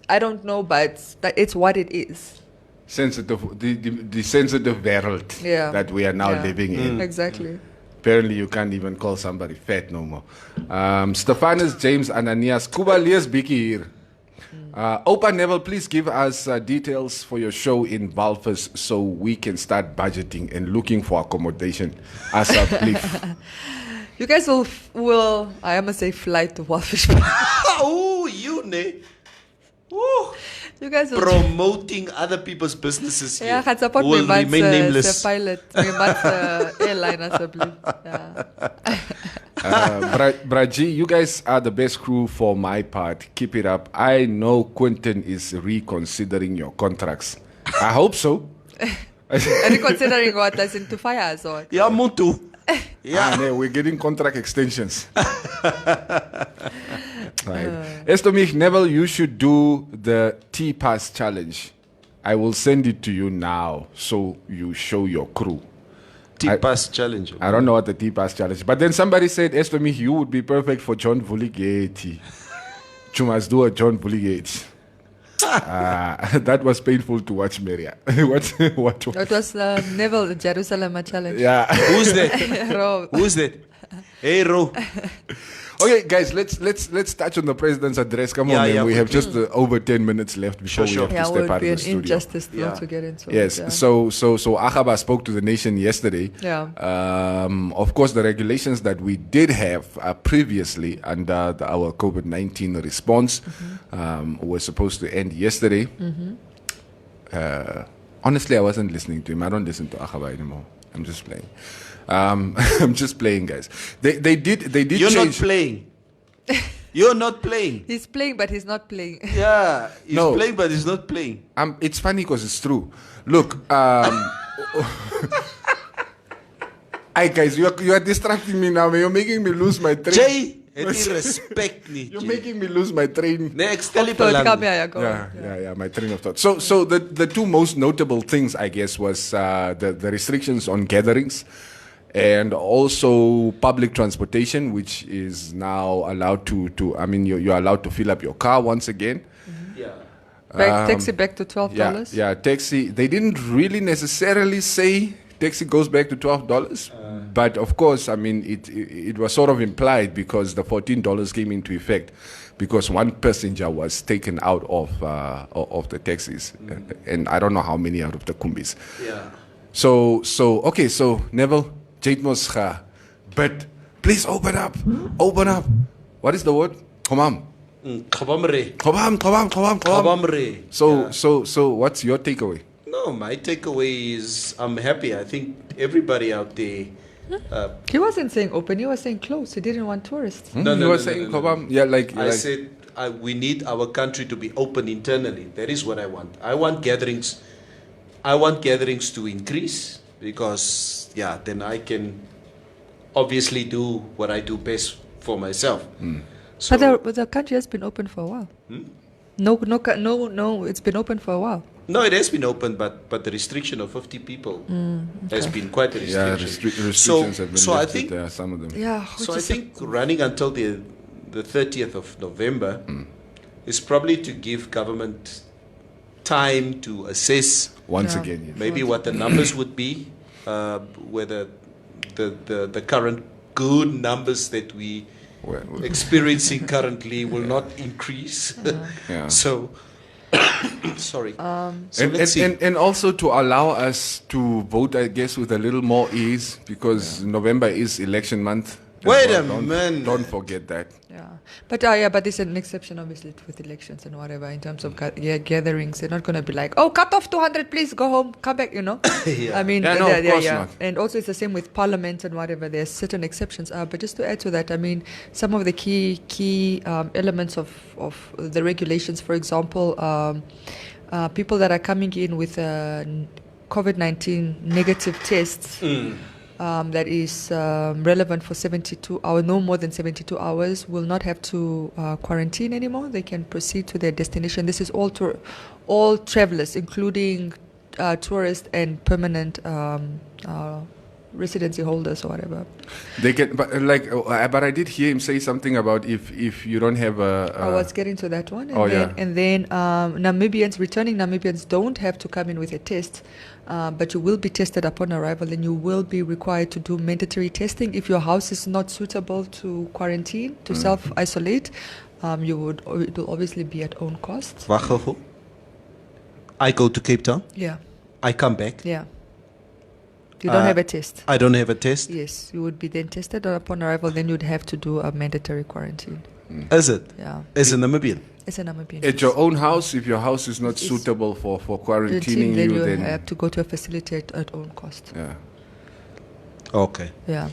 I don't know, but it's what it is. Sensitive, the sensitive world that we are now living in. Exactly. Apparently, you can't even call somebody fat no more. Stephanus James Ananias, Kuba Lias Biki here. Opa Neville, please give us details for your show in Valfus so we can start budgeting and looking for accommodation as a belief. You guys will I must say fly to Valfus. oh, you You guys will promoting other people's businesses here yeah, gaan support will my remain man's nameless. pilot, my man's airline asseblief. Yeah. Braji, you guys are the best crew for my part. Keep it up. I know Quentin is reconsidering your contracts. I hope so. Are you considering what? As in to fire us or? Ja, Muntu. Ja. No, we're getting contract extensions. Right. Estomich, Neville, you should do the T-Pass challenge. I will send it to you now so you show your crew. T-Pass challenge. I don't know what the T-Pass challenge is. But then somebody said, Estomich, you would be perfect for John Vulligate. You must do a John Vulligate. That was painful to watch, Maria. What? It was Neville Jerusalem challenge. Yeah. Who's that? Ro. Who's that? Hey, Ro. Okay, guys, let's touch on the president's address. Come on, Yeah, man. yeah, We have quickly. just over 10 minutes left before Sure, we sure. have to Yeah, step would out be of an the studio. injustice not Yeah. to get into Yes, it. Yeah. so Agaba spoke to the nation yesterday. Yeah. Of course, the regulations that we did have previously under our COVID-19 response were supposed to end yesterday. Honestly, I wasn't listening to him. I don't listen to Agaba anymore. I'm just playing. I'm just playing, guys. They did You're not change. playing. You're not playing. He's playing, but he's not playing. Yeah, he's No. playing, but he's not playing. It's funny because it's true. Look, hi guys, you are distracting me now. You're making me lose my train. Jay, het nie respect nie. You're Jay. making me lose my train. Nee, ek stel nie So, belang come nie. here, go. Yeah, my train of thought. So the two most notable things, I guess, was the restrictions on gatherings and also public transportation, which is now allowed to you're allowed to fill up your car once again. Yeah. Taxi back to $12. Yeah, taxi. They didn't really necessarily say taxi goes back to $12, but of course, it was sort of implied because the $14 came into effect because one passenger was taken out of the taxis, and I don't know how many out of the kumbis. Yeah. So Neville, Jatmos ga, but please open up. What is the word? Come on. Kabamre. So what's your takeaway? No, my takeaway is I'm happy. I think everybody out there. He wasn't saying open, he was saying close. He didn't want tourists. No, You no, were no, saying, no, no, no. yeah, like I said we need our country to be open internally. That is what I want. I want gatherings to increase because then I can obviously do what I do best for myself. So, But the country has been open for a while. No, it's been open for a while. no, it has been open, but the restriction of 50 people has been quite a yeah, restriction. restrictions have been so I lifted think there, some of them. Yeah. So I think running until the 30th of November is probably to give government time to assess Once Yeah. again, yes. maybe what the numbers would be, whether the current good numbers that we Well, experiencing currently will not increase. yeah. So sorry. So let's see. And also to allow us to vote, I guess, with a little more ease because November is election month. as Wait well. a Don't- minute. Don't forget that. But there's an exception obviously with elections and whatever in terms of gatherings. They're not going to be like, oh, cut off 200, please go home, come back. Yeah. I mean, Yeah, no, of course not. And also it's the same with parliament and whatever. There's certain exceptions. But just to add to that, I mean, some of the key elements of the regulations, for example, people that are coming in with COVID-19 negative tests. That is relevant for 72 hours, no more than 72 hours, will not have to quarantine anymore. They can proceed to their destination. This is all travelers, including tourists and permanent residency holders or whatever. They can, but I did hear him say something about if you don't have I was getting to that one. Yeah. And then returning Namibians don't have to come in with a test, but you will be tested upon arrival, and you will be required to do mandatory testing. If your house is not suitable to quarantine, to self-isolate, it will obviously be at own cost. Wag gou. I go to Cape Town. Yeah, I come back. yeah. You don't have a test. I don't have a test. Yes, you would be then tested upon arrival, then you'd have to do a mandatory quarantine. Is it? Yeah. As a Namibian? As a Namibian. At your own house, if your house is not suitable for quarantining then you, then have to go to a facility at own cost. yeah. Okay. Yeah.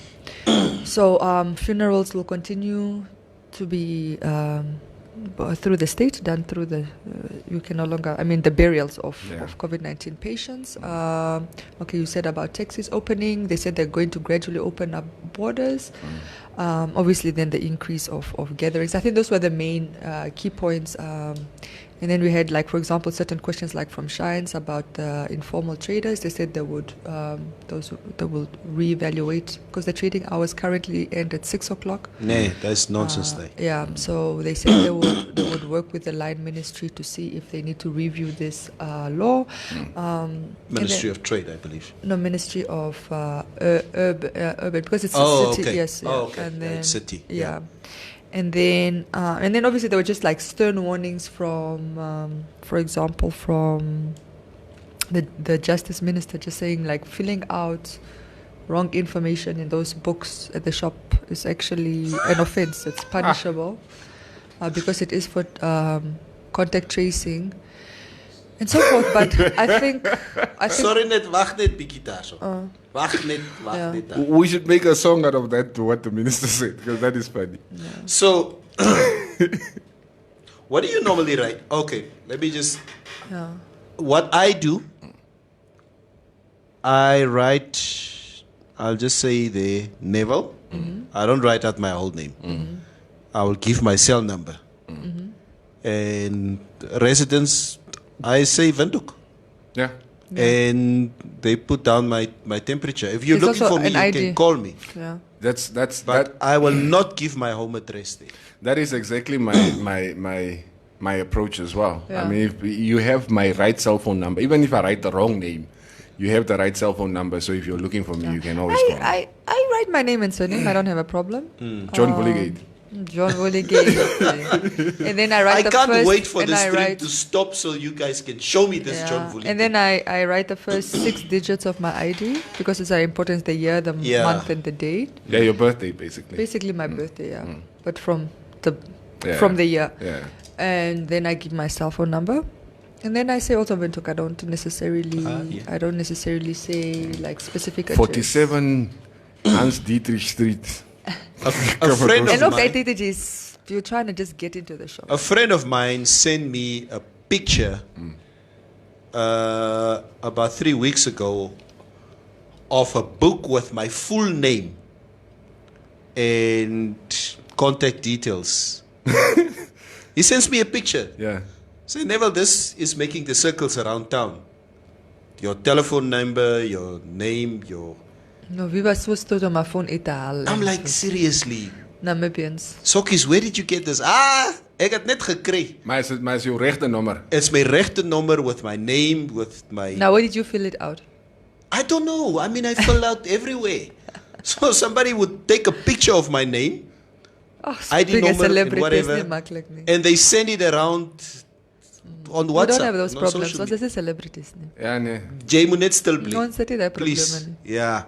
So funerals will continue to be through the state, done through the, you can no longer, the burials of COVID-19 patients. Okay, you said about taxis opening. They said they're going to gradually open up borders. Obviously, then the increase of gatherings. I think those were the main key points. And then we had, like, for example, certain questions like from Shines about the informal traders. They said they would reevaluate because the trading hours currently end at 6 o'clock. Nee, that's nonsense. Yeah, so they said they would work with the line ministry to see if they need to review this law. Ministry of Trade, I believe. No, Ministry of Urban, because it's a city. Okay. Yes, yeah. Okay. And then, it's city. Yeah. And then obviously there were just like stern warnings from, for example, from the Justice Minister, just saying like filling out wrong information in those books at the shop is actually an offense. It's punishable because it is for contact tracing and so forth. But I think Sorry, net wacht net bietjie daarso. Wacht net. We should make a song out of that, what the minister said, because that is funny. Yeah. So, what do you normally write? Okay, let me just. Yeah. What I do, I write. I'll just say the Neville. Mm-hmm. I don't write out my whole name. Mm-hmm. I will give my cell number. Mm-hmm. And residents, I say Windhoek. Yeah. And they put down my temperature. If you're looking for me, you can call me. Yeah. But I will not give my home address there. That is exactly my approach as well. Yeah. I mean, if you have my right cell phone number, even if I write the wrong name, you have the right cell phone number. So if you're looking for me, you can always call me. I write my name and surname. I don't have a problem. John Bulligate. John Bulligate. And then I write I the can't first, wait for and the I stream write, to stop so you guys can show me this John Bulligate. And then I write the first 6 digits of my ID because it's important, the year, the month, and the date. Yeah, your birthday, basically. Basically my birthday, yeah. But from the year. Yeah. And then I give my cell phone number. And then I say also Windhoek. I don't necessarily say like specific address. 47 Hans Dietrich Street. A friend of mine. You're trying to just get into the shop. A friend of mine sent me a picture about 3 weeks ago of a book with my full name and contact details. He sends me a picture. Yeah. Say, Neville, this is making the circles around town. Your telephone number, your name, your... No, we were supposed to my phone itaal. I'm like, seriously? Namibians. Sokkies, where did you get this? Ek het net gekry. Maar is jou regte nommer? It's my regte number with my name, with my... Now, where did you fill it out? I don't know. I mean, I fill out everywhere. So somebody would take a picture of my name, ID number and whatever, and they send it around on WhatsApp. We don't have those problems. Ons is celebrities. Ja, nee. Jy moet net stil bly. Ons het nie Please. Yeah.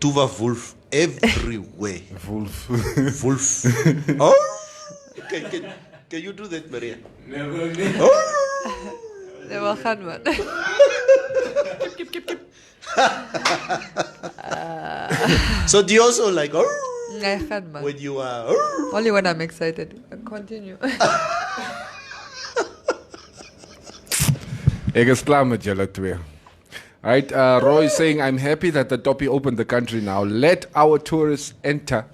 Tuva Wolf everywhere. Wolf. Wolf. Oh! Can you do that, Maria? Never. Oh! Never gaan, man. Kip. So do you also like I gaan, man. when you are only when I'm excited. Continue. Ek is klaar met julle twee. Right, Roy is saying, I'm happy that the Toppie opened the country now. Let our tourists enter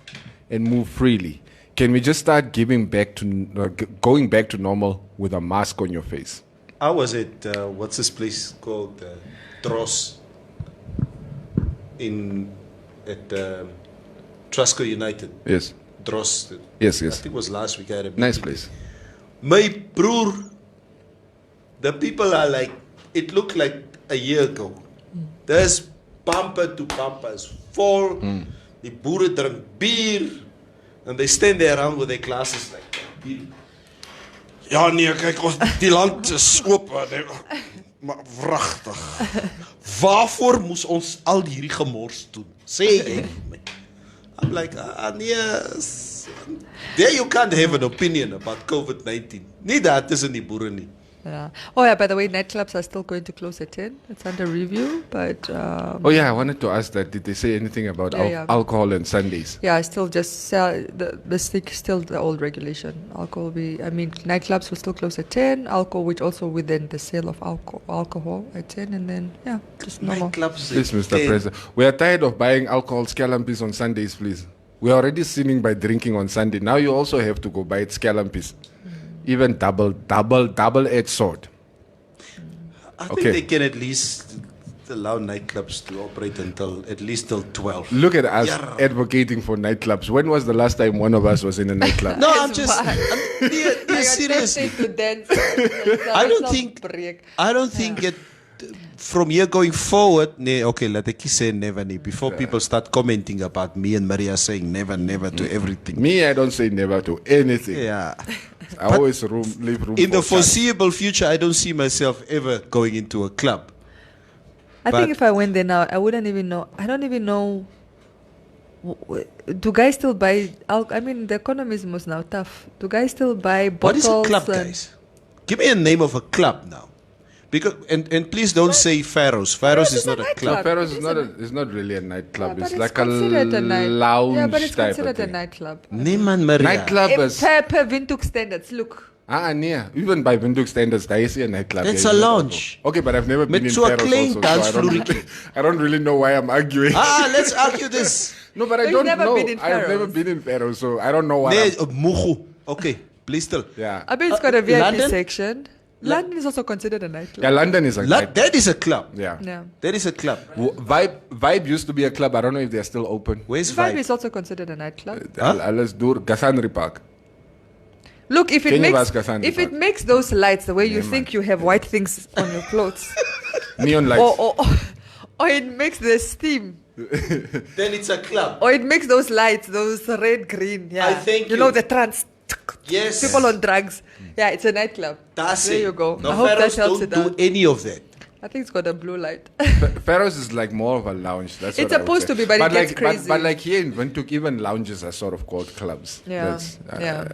and move freely. Can we just start going back to normal with a mask on your face? I was at what's this place called Dros at Trusco United. Yes. Dros. Yes. I think it was last week. I had a nice place. My broer, the people are like, it looked like a year ago. There's bumper to bumper, it's full. Die boere drink beer and they stand there around with their glasses like beer. Ja nee, kyk ons die land is oop, maar wragtig. Waarvoor moes ons al hierdie gemors doen? Sê jy my? I'm like, nee, There you can't have an opinion about COVID-19. Neither is in Burani. Yeah. Oh yeah. By the way, nightclubs are still going to close at 10. It's under review, but. Oh yeah, I wanted to ask that. Did they say anything about alcohol on Sundays? Yeah, I still just sell still the old regulation. Nightclubs will still close at 10. Alcohol, which also within the sale of alcohol at 10, and then just normal. Nightclubs. Please, Mr. President, we are tired of buying alcohol scalampis on Sundays, please. We are already sinning by drinking on Sunday. Now you also have to go buy it scalampis. Even double-edged sword. I think they can at least allow nightclubs to operate at least till 12. Look at us advocating for nightclubs. When was the last time one of us was in a nightclub? No, I'm seriously. To dance. I don't think it. From here going forward, let me say never. Before people start commenting about me and Maria saying never to everything. Me, I don't say never to anything. Yeah. I always leave room in for the foreseeable future, I don't see myself ever going into a club. I think if I went there now, I wouldn't even know. I don't even know. Do guys still buy the economy is most now tough. Do guys still buy bottles? What is a club, guys? Give me a name of a club now. Because and please don't say Pharaohs. Pharaohs is not a club. No, Pharaohs is not really a nightclub. Yeah, it's like a lounge Yeah, but it's type considered of thing. a nightclub. Neeman Maria. Nightclub is Per Windhoek standards, look. even by Windhoek standards, there is a nightclub. It's a lounge. Okay, but I've never been in Met zo'n Pharaohs klein also, so I don't really know why I'm arguing. Let's argue this. No, but I You've don't never know. been in I've never Pharaohs. been in Pharaohs, so I don't know why. Mugu. Okay, please tell. Yeah. I bet it's got a VIP London? section. London is also considered a nightclub. Yeah, London is a night. That is a club. Yeah. Yeah. That is a club. Vibe used to be a club. I don't know if they're still open. Where's Vibe Vibe? is also considered a nightclub. Let's do Gasanri Park. Look, if Can you ask Cassandra it back? makes those lights the way you Yeah, think man. you have white things on your clothes, Neon lights. or it makes the steam, Then it's a club. or it makes those lights, those red, green. Yeah, I thank you know you. the trance. Yes. People on drugs. Yeah, it's a nightclub. That's there it. you go. No, I hope that Pharaohs helps don't it do out. any of that. I think it's got a blue light. Pharaohs is like more of a lounge. That's It's what I would supposed say. to be, but it gets like, crazy. But like here in Windhoek, even lounges are sort of called clubs. Yeah, yeah.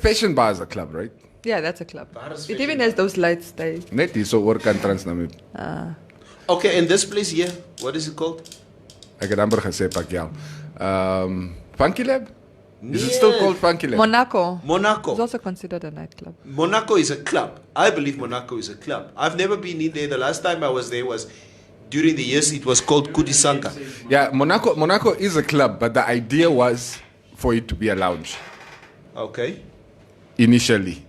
Fashion bar is a club, right? Yeah, that's a club. It even has those lights. They. Net is so work and transname. Okay, and this place here, what is it called? Ek het amper gesê Pacquiao. Funky Lab? Is it still called Funky Lab? Monaco. Monaco. It's also considered a nightclub. Monaco is a club. I believe Monaco is a club. I've never been in there. The last time I was there was during the years it was called Kudisanka. Yeah, Monaco is a club, but the idea was for it to be a lounge Okay. initially.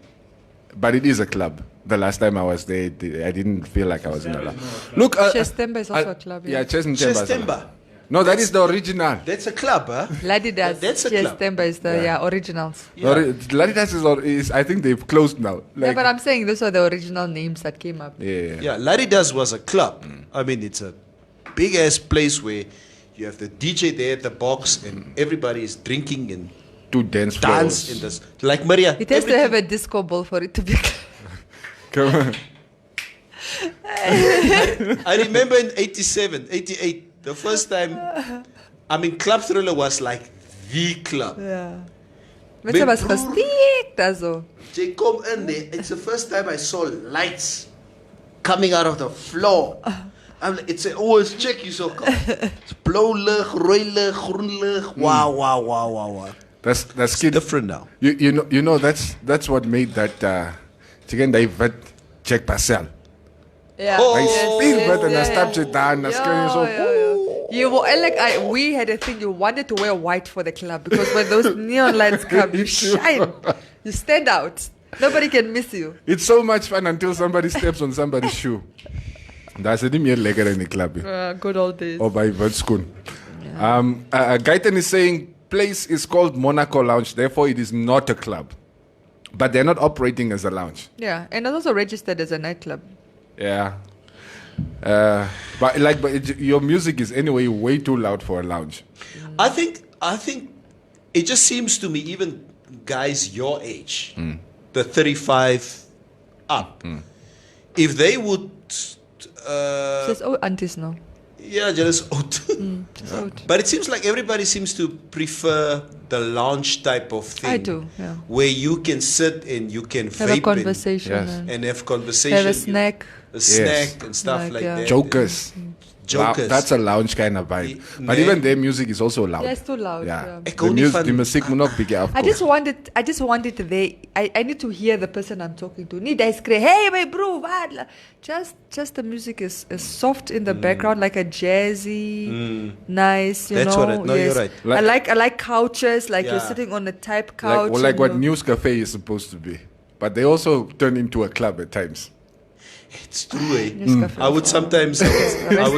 But it is a club. The last time I was there, I didn't feel like I was in a lounge. Look, Chestemba is also a club. Yeah, Yeah. Chestemba. No, that is the original. That's a club, huh? Ladidas. That's a club. Chestemba is the originals. Laritas is, I think they've closed now. Yeah, but I'm saying those are the original names that came up. Yeah, Laridas was a club. I mean, it's a big ass place where you have the DJ there at the box and everybody is drinking and Two dance dance floors. in this. Like Maria. It has to have a disco ball for it to be. Come on. I remember in 87, 88, the first time, Club Thriller was like the club. Yeah. Mensen was gestikt also. They come in there, it's the first time I saw lights coming out of the floor. It's always check you so it's blauw lig, rooi lig, groen lig. Wow. That's different now. You know that's what made that chicken David Jack Parcel. Yeah. I still better than stop it down. We had a thing. You wanted to wear white for the club because when those neon lights come, you shine. You stand out. Nobody can miss you. It's so much fun until somebody steps on somebody's shoe. That's a meer lekker in the club. Good old days. Or by Witskoen. Gaiten is saying place is called Monaco Lounge, therefore it is not a club. But they're not operating as a lounge. Yeah, and it's also registered as a nightclub. Yeah. But your music is anyway way too loud for a lounge. I think it just seems to me, even guys your age, the 35 up, if they would Says, aunties now. Yeah, jealous oat. But it seems like everybody seems to prefer the lounge type of thing. I do, yeah. Where you can sit and you can Have vape a conversation. and have conversation. Have a snack. A snack and stuff like that. Jokers. Jokers. That's a lounge kind of vibe. But even their music is also loud. Yeah, it's too loud. Yeah. The music will not be I just want it there. I need to hear the person I'm talking to. Need I scream, hey my bro, what? Just the music is soft in the background, like a jazzy, nice, That's know. What it, no, you're right. I like couches, like you're sitting on a type couch. Like what News Cafe is supposed to be. But they also turn into a club at times. It's true, eh? I would sometimes I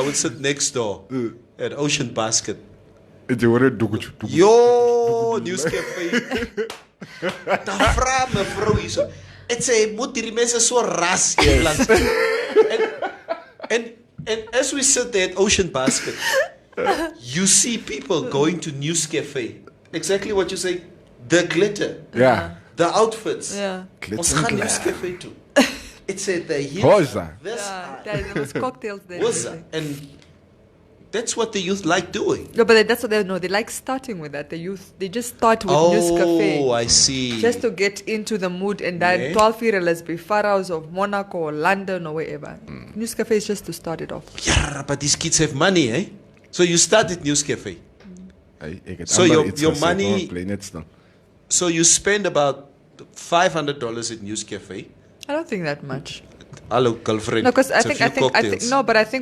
would sit next door at Ocean Basket. Yo, News Cafe. Dan vra mevrou hierso. Dit sê moet hierdie mense so ras hier langs. And as we sit there at Ocean Basket, you see people going to News Cafe. Exactly what you say. The glitter. Yeah. The outfits. Yeah. Ons gaan News Cafe toe. It said the heat. There was cocktails there. And that's what the youth like doing. No, but that's what they know. They like starting with that. The youth, they just start with News Cafe. Oh, I see. Just to get into the mood and then 12 year let's be Pharaohs of Monaco or London or wherever. News Cafe is just to start it off. Yeah, but these kids have money, eh? So you start at News Cafe. So your money. So you spend about $500 at News Cafe. I don't think that much. Hello, girlfriend. No, because I think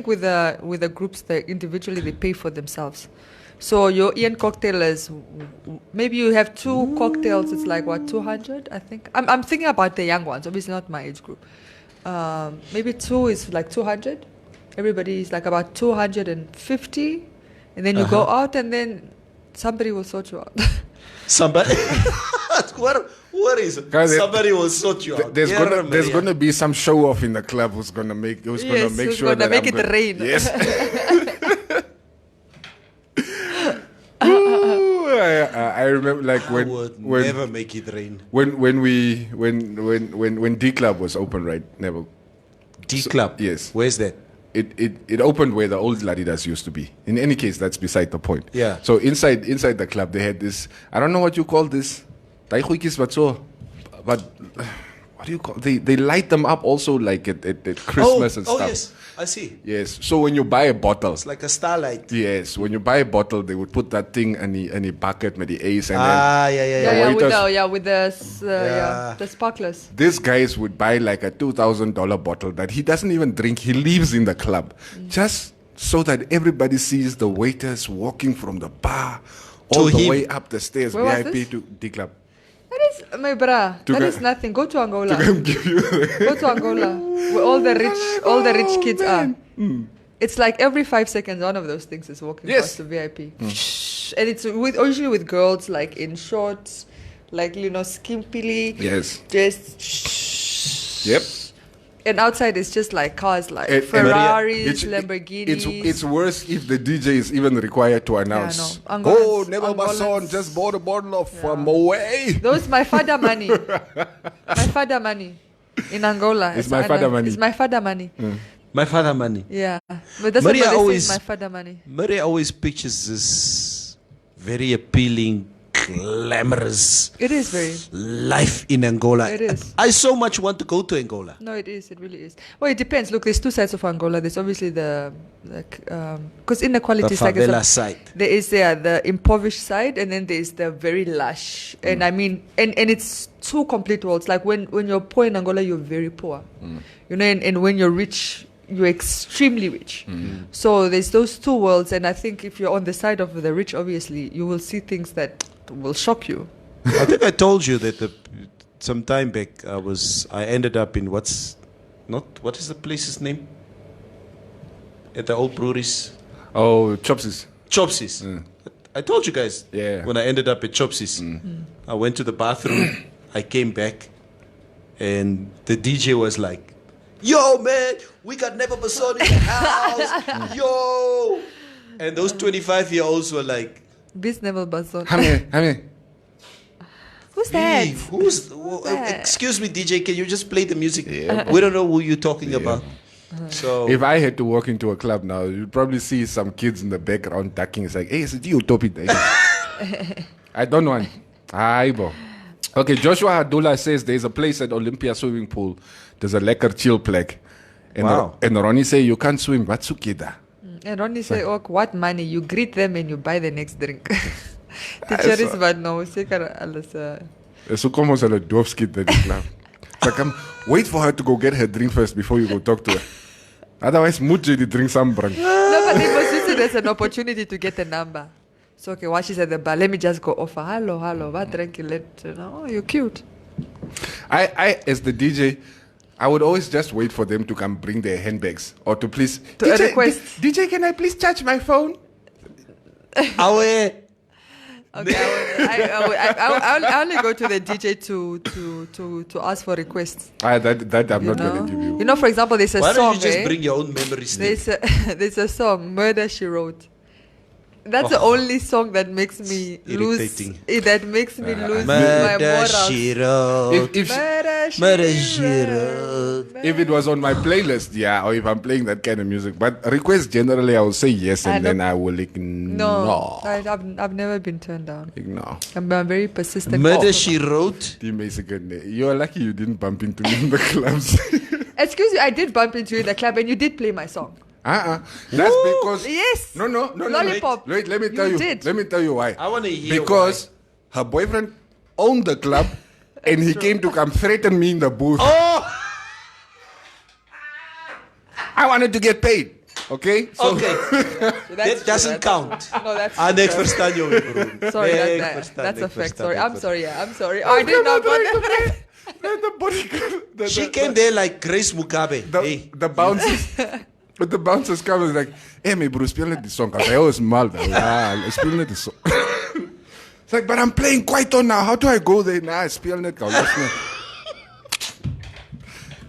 with the groups, they individually they pay for themselves. So your Ian cocktail is maybe you have 2 cocktails. It's like what 200, I think. I'm thinking about the young ones. Obviously not my age group. Maybe 2 is like 200. Everybody is like about 250, and then you go out, and then somebody will sort you out. Somebody. What is it? Somebody will sort you out. There's going to be some show off in the club who's going to make sure that make it rain. Yes. Ooh, I remember like when never make it rain. When D Club was open, right? Never. D Club. Yes. Where's that? It opened where the old Ladidas used to be. In any case, that's beside the point. Yeah. So inside the club, they had this. I don't know what you call this. But what do you call? They light them up also like at Christmas and stuff. Oh yes, I see. Yes. So when you buy a bottle, it's like a starlight. Yes. When you buy a bottle, they would put that thing in a bucket with the ace and with the sparklers. These guys would buy like a $2,000 bottle that he doesn't even drink. He leaves in the club just so that everybody sees the waiters walking from the bar all the way up the stairs. Where VIP to D Club. That is, my bra. That is nothing. Go to Angola. Go to Angola, where all the rich kids are. It's like every 5 seconds, one of those things is walking past the VIP, and it's usually with girls like in shorts, like skimpily. Yes. Just. Yep. And outside it's just like cars, like Ferraris, Lamborghinis. It's worse if the DJ is even required to announce. Yeah, no. Never Mason just bought a bottle of Moe. Those my father money. My father money in Angola. It's my father money. It's my father money. My father money. Yeah, but that's Maria what they always say is my father money. Maria always pictures this very appealing, glamorous. It is very life in Angola. It is. I so much want to go to Angola. No, it is. It really is. Well, it depends. Look, there's 2 sides of Angola. There's obviously because inequality is like side. There is the impoverished side, and then there's the very lush. And I mean, and it's 2 complete worlds. Like when you're poor in Angola, you're very poor. And when you're rich, you're extremely rich. So there's those 2 worlds, and I think if you're on the side of the rich, obviously you will see things that will shock you. I think I told you that some time back I ended up in what is the place's name? At the old breweries. Oh, Chopsy's. I told you guys. Yeah. When I ended up at Chopsy's, I went to the bathroom. I came back, and the DJ was like, "Yo, man, we got Never Basson in the house. Yo!" And those 25-year-olds were like, Bis Never Basson. Hame. Who's that? Excuse me, DJ, can you just play the music? Yeah. We don't know who you're talking about. So If I had to walk into a club now, you'd probably see some kids in the background ducking. It's like, hey, it's you, Topi. I don't want. Aibo. Okay, Joshua Hadula says there's a place at Olympia swimming pool. There's a lekker chill plek. And, Wow. and Ronnie say, you can't swim. What's ukida? And Ronnie say, "Oh, what money? You greet them and you buy the next drink." Teacher is but no, zeker alles. So come on, a doofskid that is club. Like, wait for her to go get her drink first before you go talk to her. Otherwise, moet je die drink sambring. No, but they must use it as an opportunity to get a number. So okay, while she's at the bar, let me just go offer. Hello, what drink you let? Oh, you're cute. I, as the DJ, I would always just wait for them to come bring their handbags or to please. To DJ, request. DJ, can I please charge my phone? Awe. Okay, I only go to the DJ to ask for requests. That I'm You not going to give you. You know, for example, there's a Why song. don't you just eh? bring your own memories? There's a song, Murder She Wrote. That's the only song that makes me lose. Irritating. That makes me lose my Murder morals. she wrote. If Murder she wrote. if it was on my playlist, yeah, or if I'm playing that kind of music. But request generally, I will say yes, and then I will ignore. No, I've never been turned down. Ignore. I'm a very persistent. Murder Oh. she wrote. You're lucky you didn't bump into me in the clubs. Excuse me, I did bump into you in the club and you did play my song. That's because Yes. No. Lollipop. Wait, let me tell you. did. Let me tell you why. I want to hear Because her boyfriend owned the club, and he came to come threaten me in the booth. Oh, I wanted to get paid. Okay. So okay. That doesn't count. No, that's Ah, next verstaan jou, bro. sorry. Next That's a verstaan, fact. next Sorry, verstaan, I'm next sorry. I'm sorry. Oh, I did not want that. the bodyguard. She came there like Grace Mugabe. Hey. The bouncers. But the bouncers come and like, hey, my bro, speel net die song. I was mal. Yeah, speel net die song. It's like, but I'm playing Kwaito now. How do I go there? Nah, speel net. And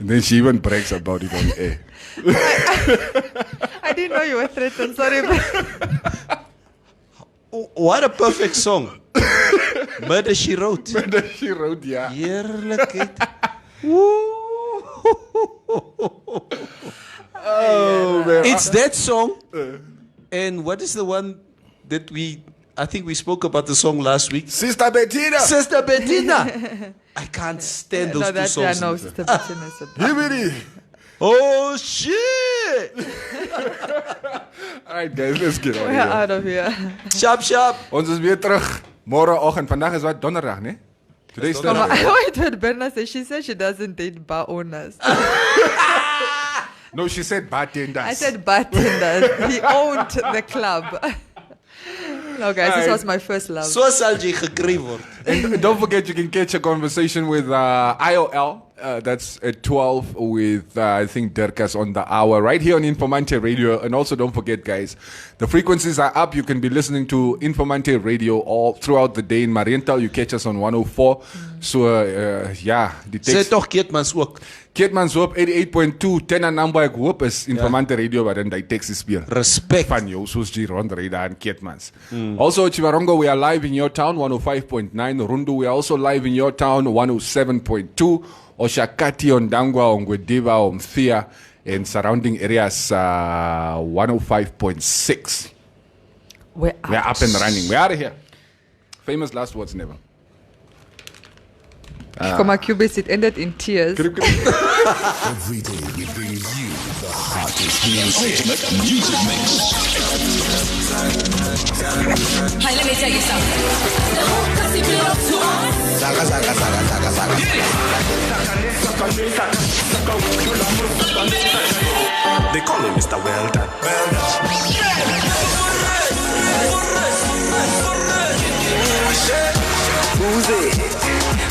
then she even brags about it on air. I didn't know you were threatened. Sorry. What a perfect song. Murder she wrote. Murder she wrote, yeah. Heerlijkheid. Oh, man. It's that song. And what is the one that I think we spoke about the song last week. Sister Bettina. Sister Bettina. I can't stand those No, two that's songs. no, Sister Bettina is a Hibbity. Oh, shit. All right, guys, let's get on We're here. out of here. Sharp, sharp. Ons is weer terug. Morgenoggend. Vandaag is wat? Donderdag, ne? Today's Come on, Thursday. I wait what Berna said. She said she doesn't date bar owners. No, she said bartenders. I said bartenders. He owned the club. No, guys, this was my first love. So sal jy gekry word. And don't forget, you can catch a conversation with IOL. That's at 12 with, I think, Derkas on the hour, right here on Informanté Radio. And also, don't forget, guys, the frequencies are up. You can be listening to Informanté Radio all throughout the day. In Mariental, you catch us on 104. So, yeah. Die Sê text. tog Keetmans ook. Keetmans hoop 88.2. Tena number ek hoop is Informanté Radio, waarin die tekst is speel. Respect. Van jou, soos die rondreda en Keetmans. Also, Chivarongo, we are live in your town, 105.9. Rundu, we are also live in your town, 107.2. Oshakati, Ondangwa, Ongwediva, Omthia, and surrounding areas, 105.6. We're We are up and running. We are here. Famous last words never. Koma Cubis, it ended in tears. Every day we bring you the hottest music. Music mix. Hey, let me tell you something. They call him Mr. Well Done. Well Boozy.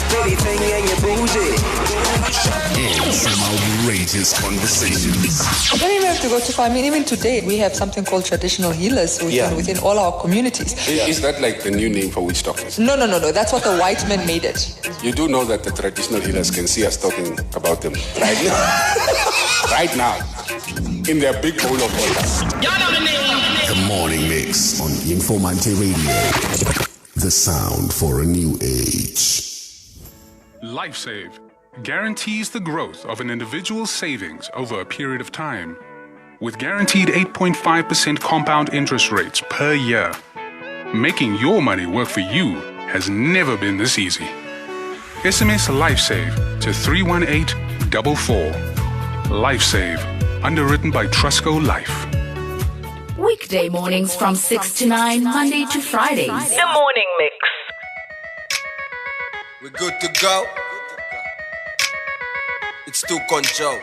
Pretty thing and you boozy. And some outrageous conversations. You don't even have to go too far. I mean, even today, we have something called traditional healers within all our communities. Is that like the new name for witch doctors? No. That's what the white men made it. You do know that the traditional healers can see us talking about them right now. Right now. In their big bowl of water. The Morning Mix on Informanté Radio. The sound for a new age. LifeSave. guarantees the growth of an individual's savings over a period of time. With guaranteed 8.5% compound interest rates per year, making your money work for you has never been this easy. SMS LifeSave to 31844. LifeSave, underwritten by Trustco Life. Weekday mornings from 6 to 9, Monday to Fridays. The Morning Mix. We're good to go. It's too control.